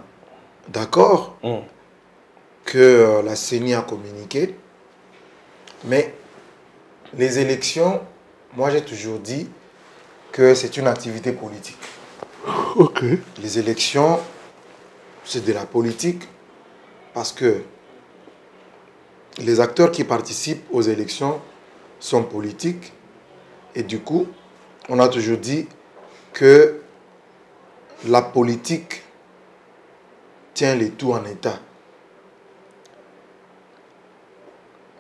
d'accord que la CENI a communiqué. Mais les élections, moi j'ai toujours dit que c'est une activité politique. Ok. Les élections, c'est de la politique parce que les acteurs qui participent aux élections sont politiques et du coup, on a toujours dit que la politique tient les tout en état.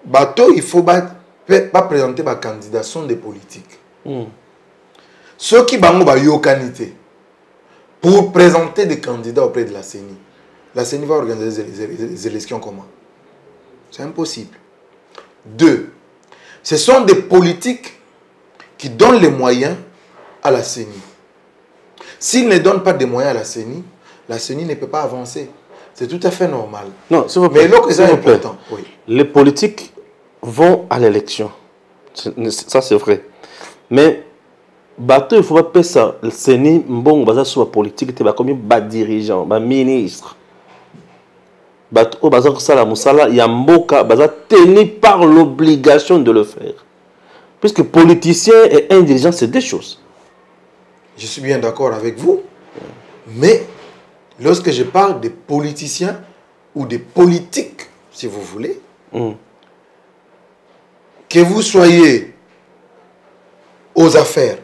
Bateau, il ne faut pas présenter ma candidat sont des politiques. Ceux qui ont yokanité pour présenter des candidats auprès de la CENI va organiser les élections comment? C'est impossible. 2. Ce sont des politiques qui donnent les moyens à la CENI. S'ils ne donnent pas de moyens à la CENI ne peut pas avancer. C'est tout à fait normal. Non, s'il vous plaît. Mais c'est important. Oui. Les politiques vont à l'élection. Ça, c'est vrai. Mais, il faut pas faire ça. Le CENI, bon, sur la politique, il y a comme un dirigeant, un ministre. Il y a un tenu par l'obligation de le faire. Puisque politicien et un dirigeant, c'est deux choses. Je suis bien d'accord avec vous. Mais, lorsque je parle de politiciens ou de politiques, si vous voulez, que vous soyez aux affaires,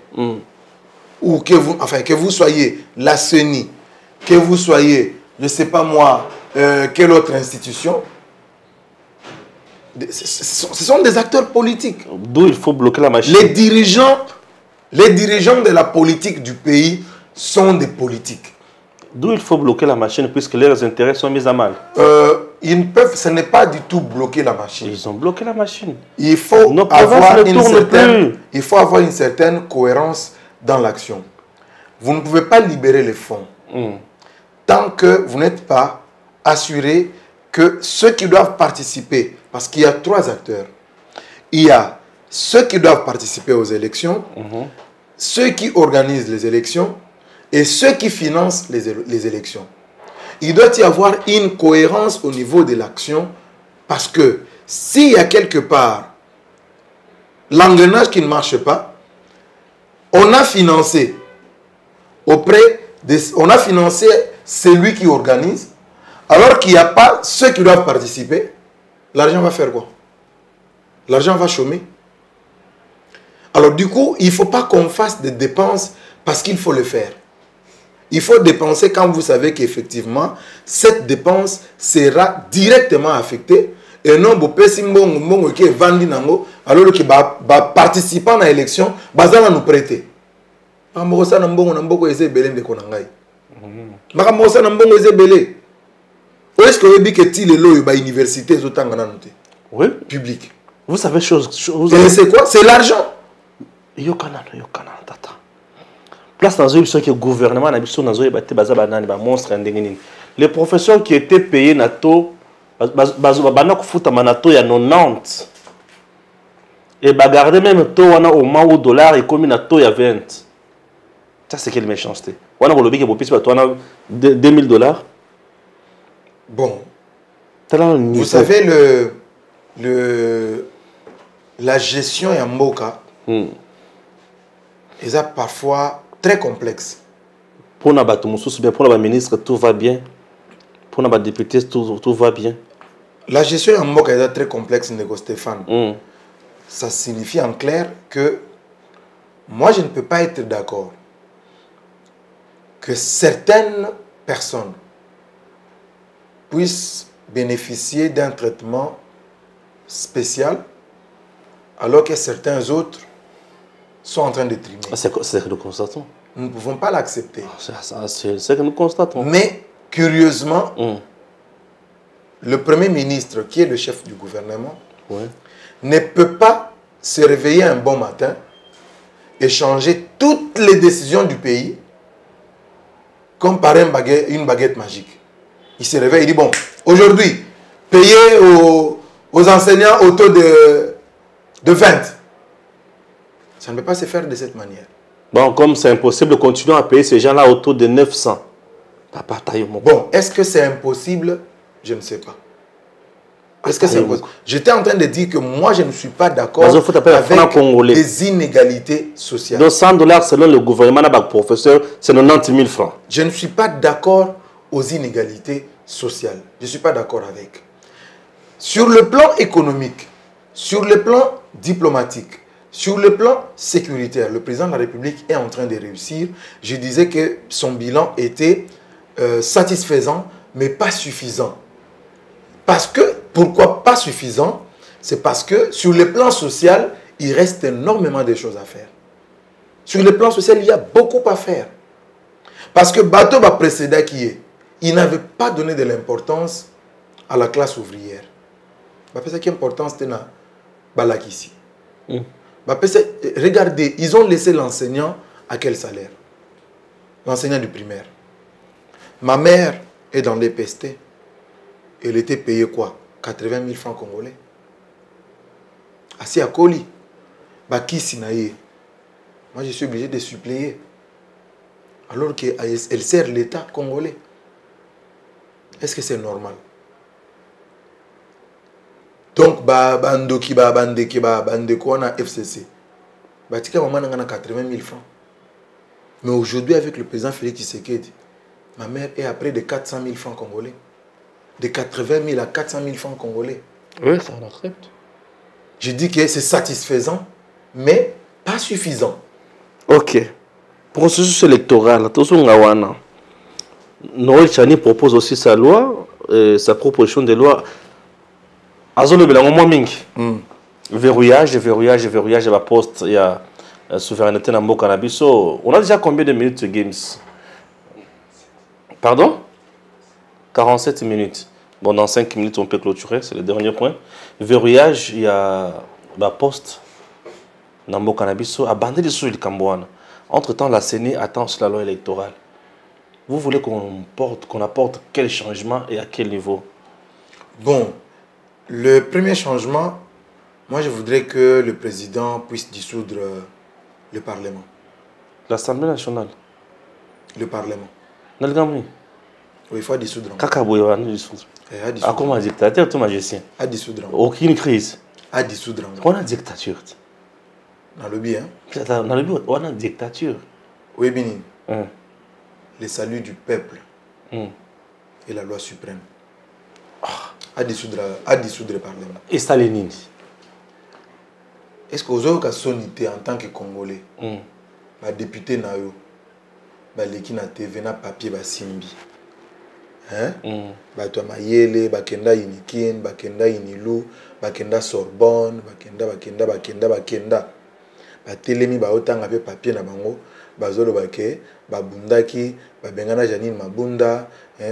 ou que vous soyez la CENI, que vous soyez, je ne sais pas moi, quelle autre institution, ce sont des acteurs politiques. D'où il faut bloquer la machine. Les dirigeants de la politique du pays sont des politiques. D'où il faut bloquer la machine puisque leurs intérêts sont mis à mal. Ce n'est pas du tout bloquer la machine. Ils ont bloqué la machine. Il faut avoir une certaine cohérence dans l'action. Vous ne pouvez pas libérer les fonds tant que vous n'êtes pas assuré que ceux qui doivent participer, parce qu'il y a 3 acteurs, il y a ceux qui doivent participer aux élections, ceux qui organisent les élections et ceux qui financent les élections. il doit y avoir une cohérence au niveau de l'action, parce que s'il y a quelque part l'engrenage qui ne marche pas, on a financé on a financé celui qui organise, alors qu'il n'y a pas ceux qui doivent participer, l'argent va faire quoi? L'argent va chômer. Alors du coup, il ne faut pas qu'on fasse des dépenses parce qu'il faut le faire. Il faut dépenser quand vous savez qu'effectivement, cette dépense sera directement affectée. Et non, qui est vendu alors que les participants à l'élection vont nous prêter. Est-ce que vous avez que l'université Oui. publique? Vous savez chose. Et c'est quoi? C'est l'argent. Tata. Place dans une que le gouvernement a monstre. Les professeurs qui étaient payés nato, il y a 90. Et garder même au moins au dollar et comme nato il y a 20. Ça c'est quelle méchanceté. On a volé que 2000 dollars. Bon. Vous savez la gestion en Mboka est parfois très complexe. Pour les ministres, tout va bien. Pour les députés, tout va bien. La gestion en Mboka est très complexe, Nego Stéphane. Ça signifie en clair que moi, je ne peux pas être d'accord que certaines personnes puissent bénéficier d'un traitement spécial alors que certains autres sont en train de trimer. C'est ce que nous constatons. Nous ne pouvons pas l'accepter. C'est ce que nous constatons. Mais, curieusement, le Premier ministre, qui est le chef du gouvernement, ne peut pas se réveiller un bon matin et changer toutes les décisions du pays comme par une baguette magique. Il se réveille, il dit, bon, aujourd'hui, payer aux enseignants au taux de 20. Ça ne peut pas se faire de cette manière. Bon, comme c'est impossible, continuons à payer ces gens-là au taux de 900. Bon, est-ce que c'est impossible? Je ne sais pas. Est-ce que c'est impossible? J'étais en train de dire que moi, je ne suis pas d'accord avec les inégalités sociales. Donc 100 dollars selon le gouvernement, professeur, c'est 90 000 francs. Je ne suis pas d'accord aux inégalités sociales. Je ne suis pas d'accord avec. Sur le plan économique, sur le plan diplomatique, sur le plan sécuritaire, le président de la République est en train de réussir. Je disais que son bilan était satisfaisant, mais pas suffisant. Parce que, pourquoi pas suffisant? C'est parce que sur le plan social, il reste énormément de choses à faire. Sur le plan social, il y a beaucoup à faire. Parce que Bato va précéder qui est, il n'avait pas donné de l'importance à la classe ouvrière. Parce que l'importance c'était dans Balakissi. Regardez, ils ont laissé l'enseignant à quel salaire? L'enseignant du primaire. Ma mère est dans l'EPST. Elle était payée quoi? 80 000 francs congolais. Assis à Koli. Bakissi naïe. Moi, je suis obligé de suppléer. Alors qu'elle sert l'État congolais. Est-ce que c'est normal? Donc, bandoki bandeki bandeko na FCC. Batika maman a 80 000 francs. Mais aujourd'hui, avec le président Félix Tshisekedi, ma mère est à près de 400 000 francs congolais. De 80 000 à 400 000 francs congolais. Oui, ça on accepte. Je dis que c'est satisfaisant, mais pas suffisant. Ok. Processus électoral, Noël Chani propose aussi sa loi, sa proposition de loi. Verrouillage de la poste, il y a souveraineté dans le cannabis. On a déjà combien de minutes de games? Pardon? 47 minutes. Bon, dans 5 minutes, on peut clôturer, c'est le dernier point. Verrouillage, il y a la poste dans le cannabis, à bander les sous du Cambouane. Entre-temps, la CENI attend sur la loi électorale. Vous voulez qu'on apporte quel changement et à quel niveau? Bon, le premier changement, moi je voudrais que le président puisse dissoudre le Parlement. L'Assemblée nationale? Le Parlement. Nalgamri? Oui, il faut dissoudre. Kakaboye, on a dissoudre. À comment dictateur, tout magicien. À dissoudre. Aucune crise. À dissoudre. On a dictature. Dans le bien. Dans le but, on a dictature. Oui, Bini. Le salut du peuple et la loi suprême. À dissoudre le Parlement. Et Stalinine. Est-ce que vous avez sonité en tant que Congolais? Les députés nayo, les na TV na papier ba simbi. Hein? Bato mayele, bakenda Unikin, bakenda Unilu, bakenda Sorbonne, bakenda. Batelemi ba otanga pe papier na bango, bazolo bake, babundaki, babengana Janine Mabunda,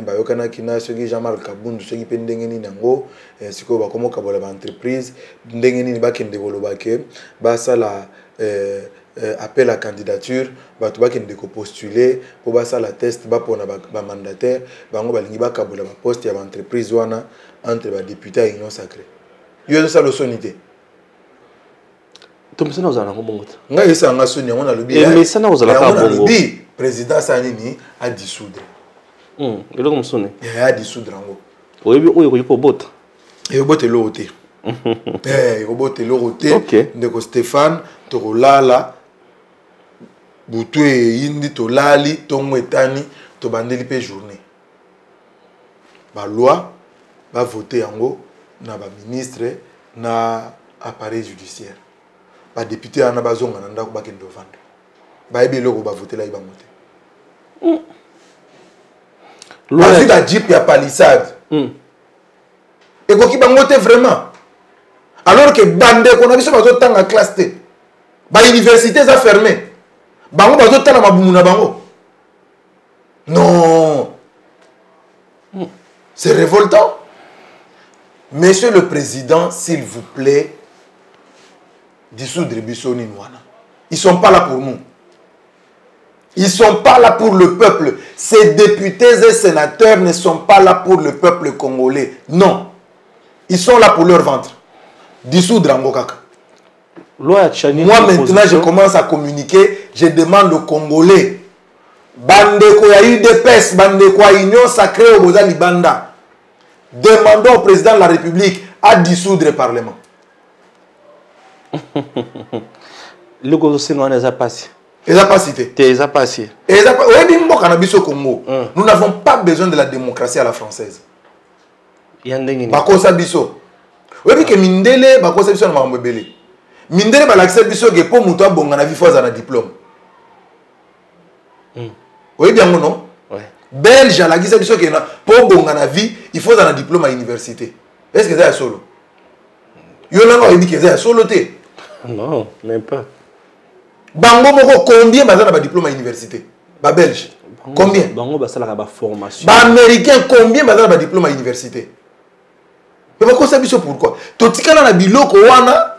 bayokana kina soki Jean-Marc Kabundu soki pe ndenge nini nango, siko bakomo kabola ba entreprise, ndenge nini bakende bolobake, basala appel à candidature, bato bakende ko postuler, po basala test ba pona ba mandataire, bango balingi ba kabola ba poste ya ba entreprise wana entre ba député et union sacrée. Yo ça le sonité. Tout ça nous allons bongo. Ngai ça nga soni on a le bien. Mais ça nous allons bongo. Le président Sanini a dissoudre. Et là comme sonné. Il a dissoudre ngo. Oui, pour bot. Et bote loroté. Bote loroté. Ndeko Stéphane Torolala butu indi tolali tongo etani to bandeli pe journée. Ba loi va voter yango na ba ministre na appareil judiciaire. Ba député ana bazonga na ndako bakendo vendre. Ba ebeloko ba voter la iba monter. Loi la Jeep ya palissade. Et ko ki bangote vraiment. Alors que bande ko na biso bazotanga classe T. Ba université za fermé. Bango bazotala mabumu na bango. Non. C'est révoltant. Monsieur le Président, s'il vous plaît, dissoudre Bissoni Nouana. Ils ne sont pas là pour nous. Ils ne sont pas là pour le peuple. Ces députés et sénateurs ne sont pas là pour le peuple congolais. Non. Ils sont là pour leur ventre. Dissoudre Angokaka. Moi maintenant je commence à communiquer. Je demande aux Congolais. Bandeko ya UDPS, bandeko ya Union Sacrée au Bozali Banda. Demandons au président de la République à dissoudre le Parlement. Le gouvernement n'est pas passé. Il n'a pas cité. Il n'a pas passé. Au Congo, nous n'avons pas besoin de la démocratie à la française. Bakosa biso. Oui, que Mindele, bakosa biso na mambebele. Mindele balakse biso que pour muto bonga na vie faut un diplôme. Oui bien non? Ouais. Belge la gisa biso que pour bonga na vie, il faut un diplôme à l'université. Est-ce que c'est solo? Yo langa dit que c'est solo té. Non, même pas. Bango moko combien bazana ba diplôme à l'université? Ba belge. Combien? Bango basala ba formation. Ba américain combien bazana ba diplôme à l'université? Mais bakosa biso pourquoi? Totikana na biloko wana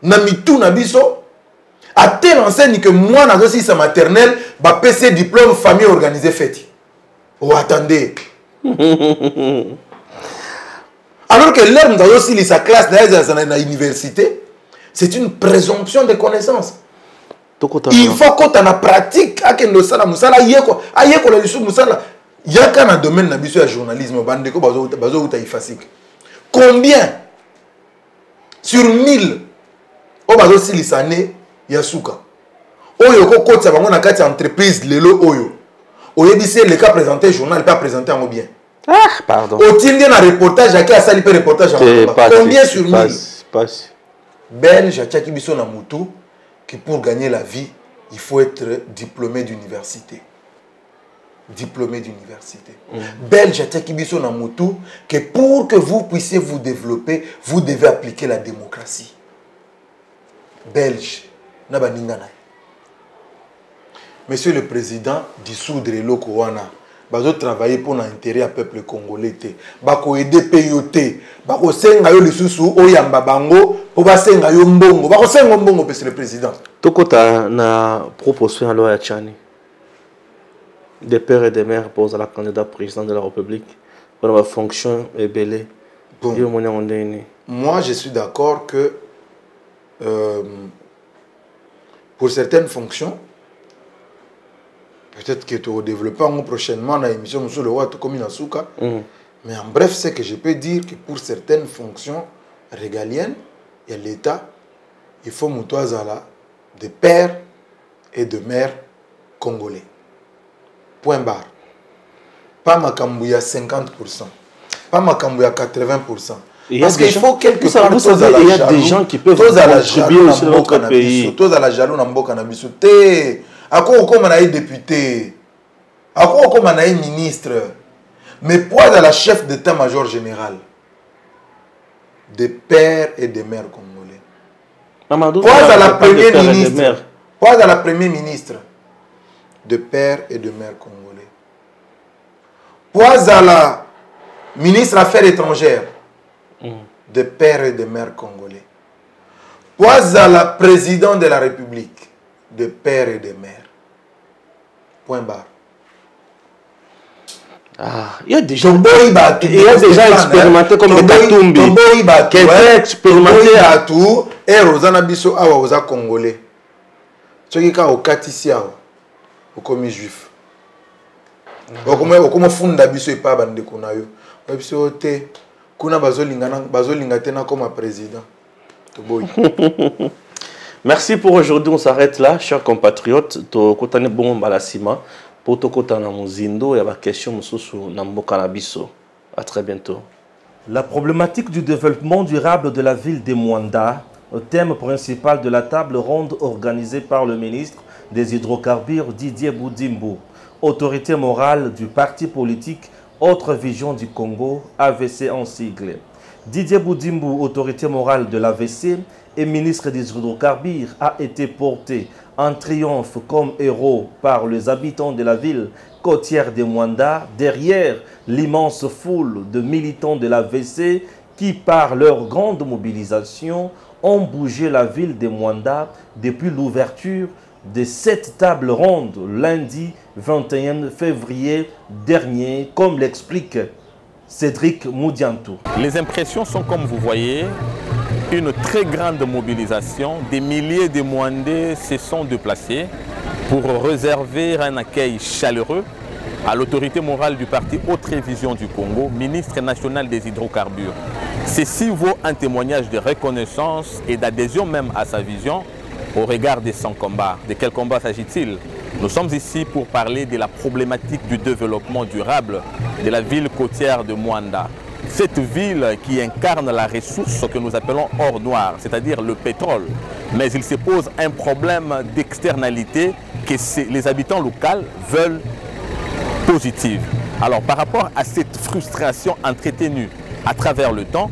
na mitu na biso à telle enseigne que moi na aussi sa maternelle ba PC diplôme famille organisée fête. Oh attendez. Alors que l'homme dans aussi sa classe dans l'université, c'est une présomption de connaissance. Il faut qu'on ait la pratique à kendo sala musala yeko ayeko la lisu musala yaka na domaine na biso ya journalisme bandeko bazo uta ifasik. Combien sur 1000 o bazo silisane ya suka. Oyo ko kotsa bango na kati entreprise lelo oyo. Oyebisi le cas présenté journal pas présenté en bien. Ah, pardon. Au-il y a un reportage à qui a sali reportage en combien sur 1000? Passe. Belge, Tchaki Bisso na Moutou, que pour gagner la vie, il faut être diplômé d'université. Diplômé d'université. Belge, Tchaki Bisso na Moutou, que pour que vous puissiez vous développer, vous devez appliquer la démocratie. Belge, Nabaningana. Monsieur le Président, dissoudre l'Okouana. Bazo travailler pour l'intérêt du peuple congolais. Bako aider payoté. Bako senga yo lisusu oyamba bango po ba senga yo mbongo. Bako senga mbongo monsieur le président. Tokota na proposition à loi ya Tchani. Des pères et des mères posent à la candidat président de la République pour la fonction et belé. Bon. Moi je suis d'accord que pour certaines fonctions Peut-être que tu vas développer prochainement dans l'émission sur le roi tout comme Inasuka. Mais en bref, c'est que je peux dire que pour certaines fonctions régaliennes, il y a l'État, il faut Moutouazala de père et de mère congolais. Point barre. Pas Makambouya 50%. Pas Makambouya 80%. Parce qu'il faut quelque part... Il y a des gens qui peuvent contribuer sur notre pays. Tous à la jaloux dans le cannabis. À quoi on a député? À quoi on a ministre? Mais pour dans la chef d'état-major général, des pères et des mères congolais. Pour dans la première ministre. Pour dans la première ministre, de pères et de mères congolais. Pour dans la ministre Affaires étrangères, de pères et de mères congolais. Pour dans la présidente de la République, de pères et de mères. Point barre. Il y a des gens expérimentés comme des Katumbi. Quelqu'un expérimenté à tout. Et Rosana Bisso awa oza congolais. Ce qui est au Katisia, au commis juif. Au comme funda biso et pas bande kunayo. Biso te kuna bazolinga tena comme président. Merci pour aujourd'hui. On s'arrête là, chers compatriotes. To kotane bon balasima. Pour to kotana muzindo et la question mususu na mboka na biso. À très bientôt. La problématique du développement durable de la ville de Mwanda, thème principal de la table ronde organisée par le ministre des Hydrocarbures Didier Boudimbo, autorité morale du parti politique Autre Vision du Congo, AVC en sigle. Didier Boudimbo, autorité morale de l'AVC et ministre des Hydrocarbures, a été porté en triomphe comme héros par les habitants de la ville côtière de Mwanda, derrière l'immense foule de militants de l'AVC qui, par leur grande mobilisation, ont bougé la ville de Mwanda depuis l'ouverture de cette table ronde lundi 21 février dernier, comme l'explique Cédric Moudiantou. Les impressions sont, comme vous voyez, une très grande mobilisation. Des milliers de Mwandais se sont déplacés pour réserver un accueil chaleureux à l'autorité morale du parti Autre Vision du Congo, ministre national des hydrocarbures. Ceci vaut un témoignage de reconnaissance et d'adhésion même à sa vision au regard de son combat. De quel combat s'agit-il? Nous sommes ici pour parler de la problématique du développement durable de la ville côtière de Mwanda. Cette ville qui incarne la ressource que nous appelons or noir, c'est-à-dire le pétrole. Mais il se pose un problème d'externalité que les habitants locaux veulent positive. Alors par rapport à cette frustration entretenue à travers le temps,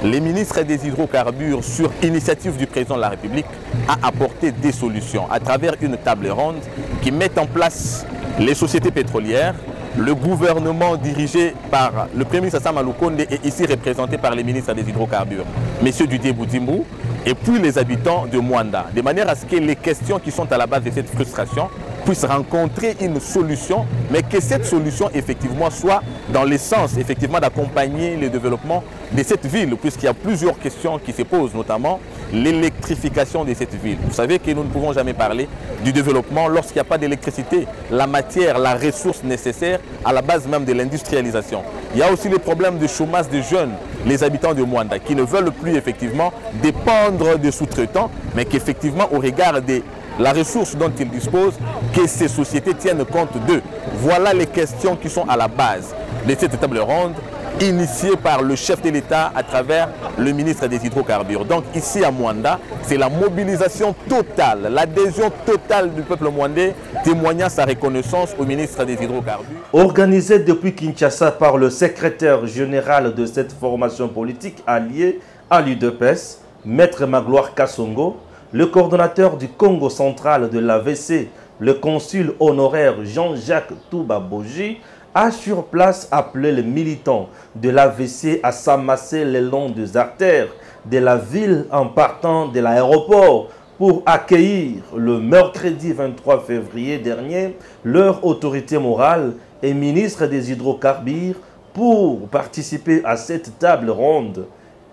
les ministres des hydrocarbures, sur initiative du président de la République, a apporté des solutions à travers une table ronde qui met en place les sociétés pétrolières, le gouvernement dirigé par le Premier ministre Sama Lukonde et ici représenté par les ministres des hydrocarbures, M. Didier Boudimbo, et puis les habitants de Mwanda, de manière à ce que les questions qui sont à la base de cette frustration puissent rencontrer une solution, mais que cette solution effectivement soit dans le sens effectivement d'accompagner le développement de cette ville, puisqu'il y a plusieurs questions qui se posent, notamment l'électrification de cette ville. Vous savez que nous ne pouvons jamais parler du développement lorsqu'il n'y a pas d'électricité, la matière, la ressource nécessaire à la base même de l'industrialisation. Il y a aussi le problème de chômage des jeunes, les habitants de Mwanda, qui ne veulent plus effectivement dépendre des sous-traitants, mais qu'effectivement au regard de la ressource dont ils disposent, que ces sociétés tiennent compte d'eux. Voilà les questions qui sont à la base de cette table ronde, initiée par le chef de l'État à travers le ministre des Hydrocarbures. Donc ici à Mwanda, c'est la mobilisation totale, l'adhésion totale du peuple mwandais, témoignant sa reconnaissance au ministre des Hydrocarbures. Organisé depuis Kinshasa par le secrétaire général de cette formation politique alliée à l'UDPS, Maître Magloire Kassongo, le coordonnateur du Congo central de l'AVC, le consul honoraire Jean-Jacques Touba-Boji, a sur place appelé les militants de l'AVC à s'amasser le long des artères de la ville en partant de l'aéroport pour accueillir le mercredi 23 février dernier leur autorité morale et ministre des hydrocarbures pour participer à cette table ronde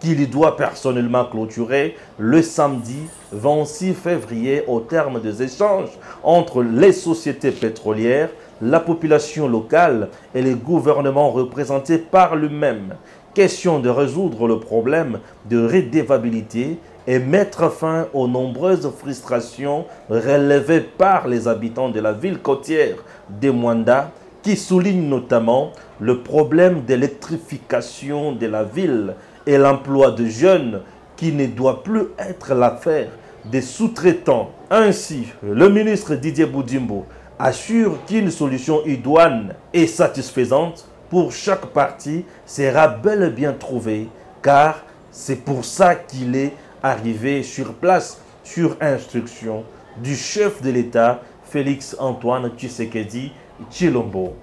qu'il doit personnellement clôturer le samedi 26 février au terme des échanges entre les sociétés pétrolières, la population locale et les gouvernements représentés par lui-même. Question de résoudre le problème de redevabilité et mettre fin aux nombreuses frustrations relevées par les habitants de la ville côtière de Mwanda, qui soulignent notamment le problème d'électrification de la ville et l'emploi de jeunes qui ne doit plus être l'affaire des sous-traitants. Ainsi, le ministre Didier Boudimbo assure qu'une solution idoine et satisfaisante pour chaque partie sera bel et bien trouvée, car c'est pour ça qu'il est arrivé sur place sur instruction du chef de l'État, Félix Antoine Tshisekedi Tshilombo.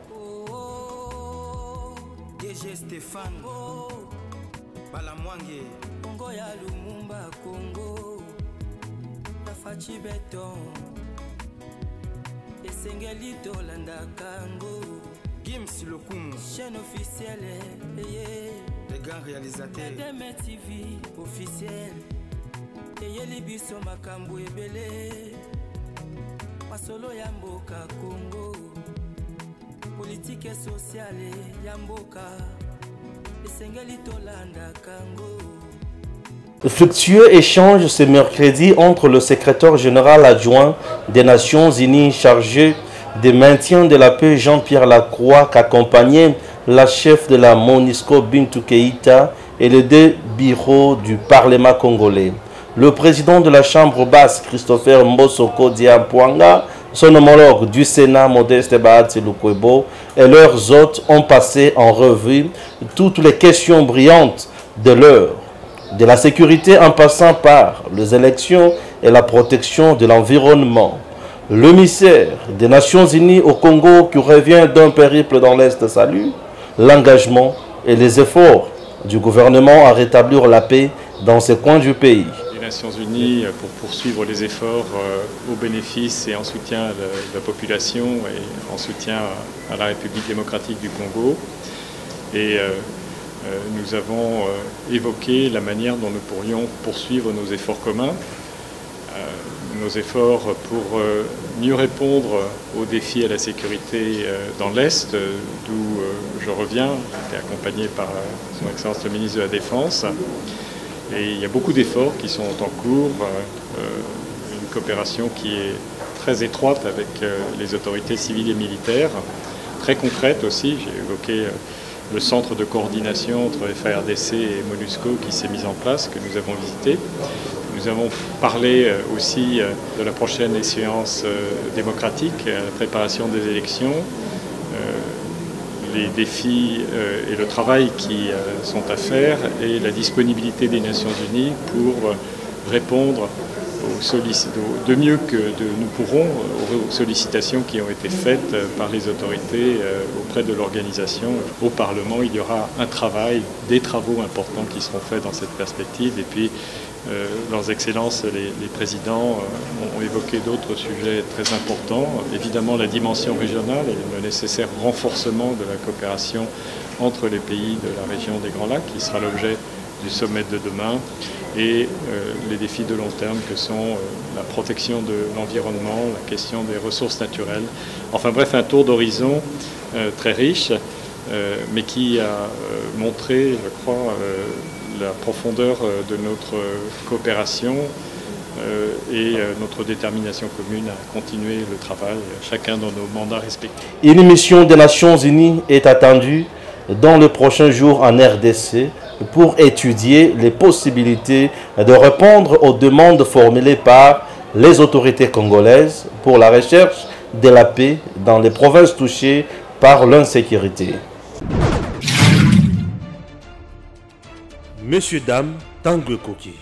Gims Lokumu, chaîne officielle, les grands réalisateurs, TV officiel, et Libiso Makambu Ebele, Masolo Yamboka Congo, politique et sociale Yamboka, et Sengelito Landa Kango. Fructueux échange ce mercredi entre le secrétaire général adjoint des Nations Unies chargé de maintien de la paix Jean-Pierre Lacroix, qu'accompagnait la chef de la MONUSCO Bintou Keïta et les deux bureaux du Parlement congolais. Le président de la Chambre basse, Christopher Mbosoko Diampouanga, son homologue du Sénat, Modeste Bahati Lukwebo, et leurs hôtes ont passé en revue toutes les questions brillantes de l'heure, de la sécurité en passant par les élections et la protection de l'environnement. Le missaire des Nations Unies au Congo qui revient d'un périple dans l'Est salue l'engagement et les efforts du gouvernement à rétablir la paix dans ces coins du pays. Les Nations Unies pour poursuivre les efforts au bénéfice et en soutien de la population et en soutien à la République démocratique du Congo. Et nous avons évoqué la manière dont nous pourrions poursuivre nos efforts communs. Nos efforts pour mieux répondre aux défis à la sécurité dans l'Est, d'où je reviens, j'ai été accompagné par son Excellence le ministre de la Défense. Et il y a beaucoup d'efforts qui sont en cours, une coopération qui est très étroite avec les autorités civiles et militaires, très concrète aussi. J'ai évoqué le centre de coordination entre FARDC et MONUSCO qui s'est mis en place, que nous avons visité. Nous avons parlé aussi de la prochaine échéance démocratique, la préparation des élections, les défis et le travail qui sont à faire et la disponibilité des Nations Unies pour répondre de mieux que nous pourrons aux sollicitations qui ont été faites par les autorités auprès de l'organisation. Au Parlement, il y aura un travail, des travaux importants qui seront faits dans cette perspective. Et puis, leurs excellences, les présidents ont évoqué d'autres sujets très importants. Évidemment, la dimension régionale et le nécessaire renforcement de la coopération entre les pays de la région des Grands Lacs, qui sera l'objet du sommet de demain, et les défis de long terme que sont la protection de l'environnement, la question des ressources naturelles. Enfin bref, un tour d'horizon très riche, mais qui a montré, je crois, la profondeur de notre coopération et notre détermination commune à continuer le travail, chacun dans nos mandats respectifs. Une mission des Nations Unies est attendue dans les prochains jours en RDC pour étudier les possibilités de répondre aux demandes formulées par les autorités congolaises pour la recherche de la paix dans les provinces touchées par l'insécurité. Messieurs, dames, Tanguy Koki.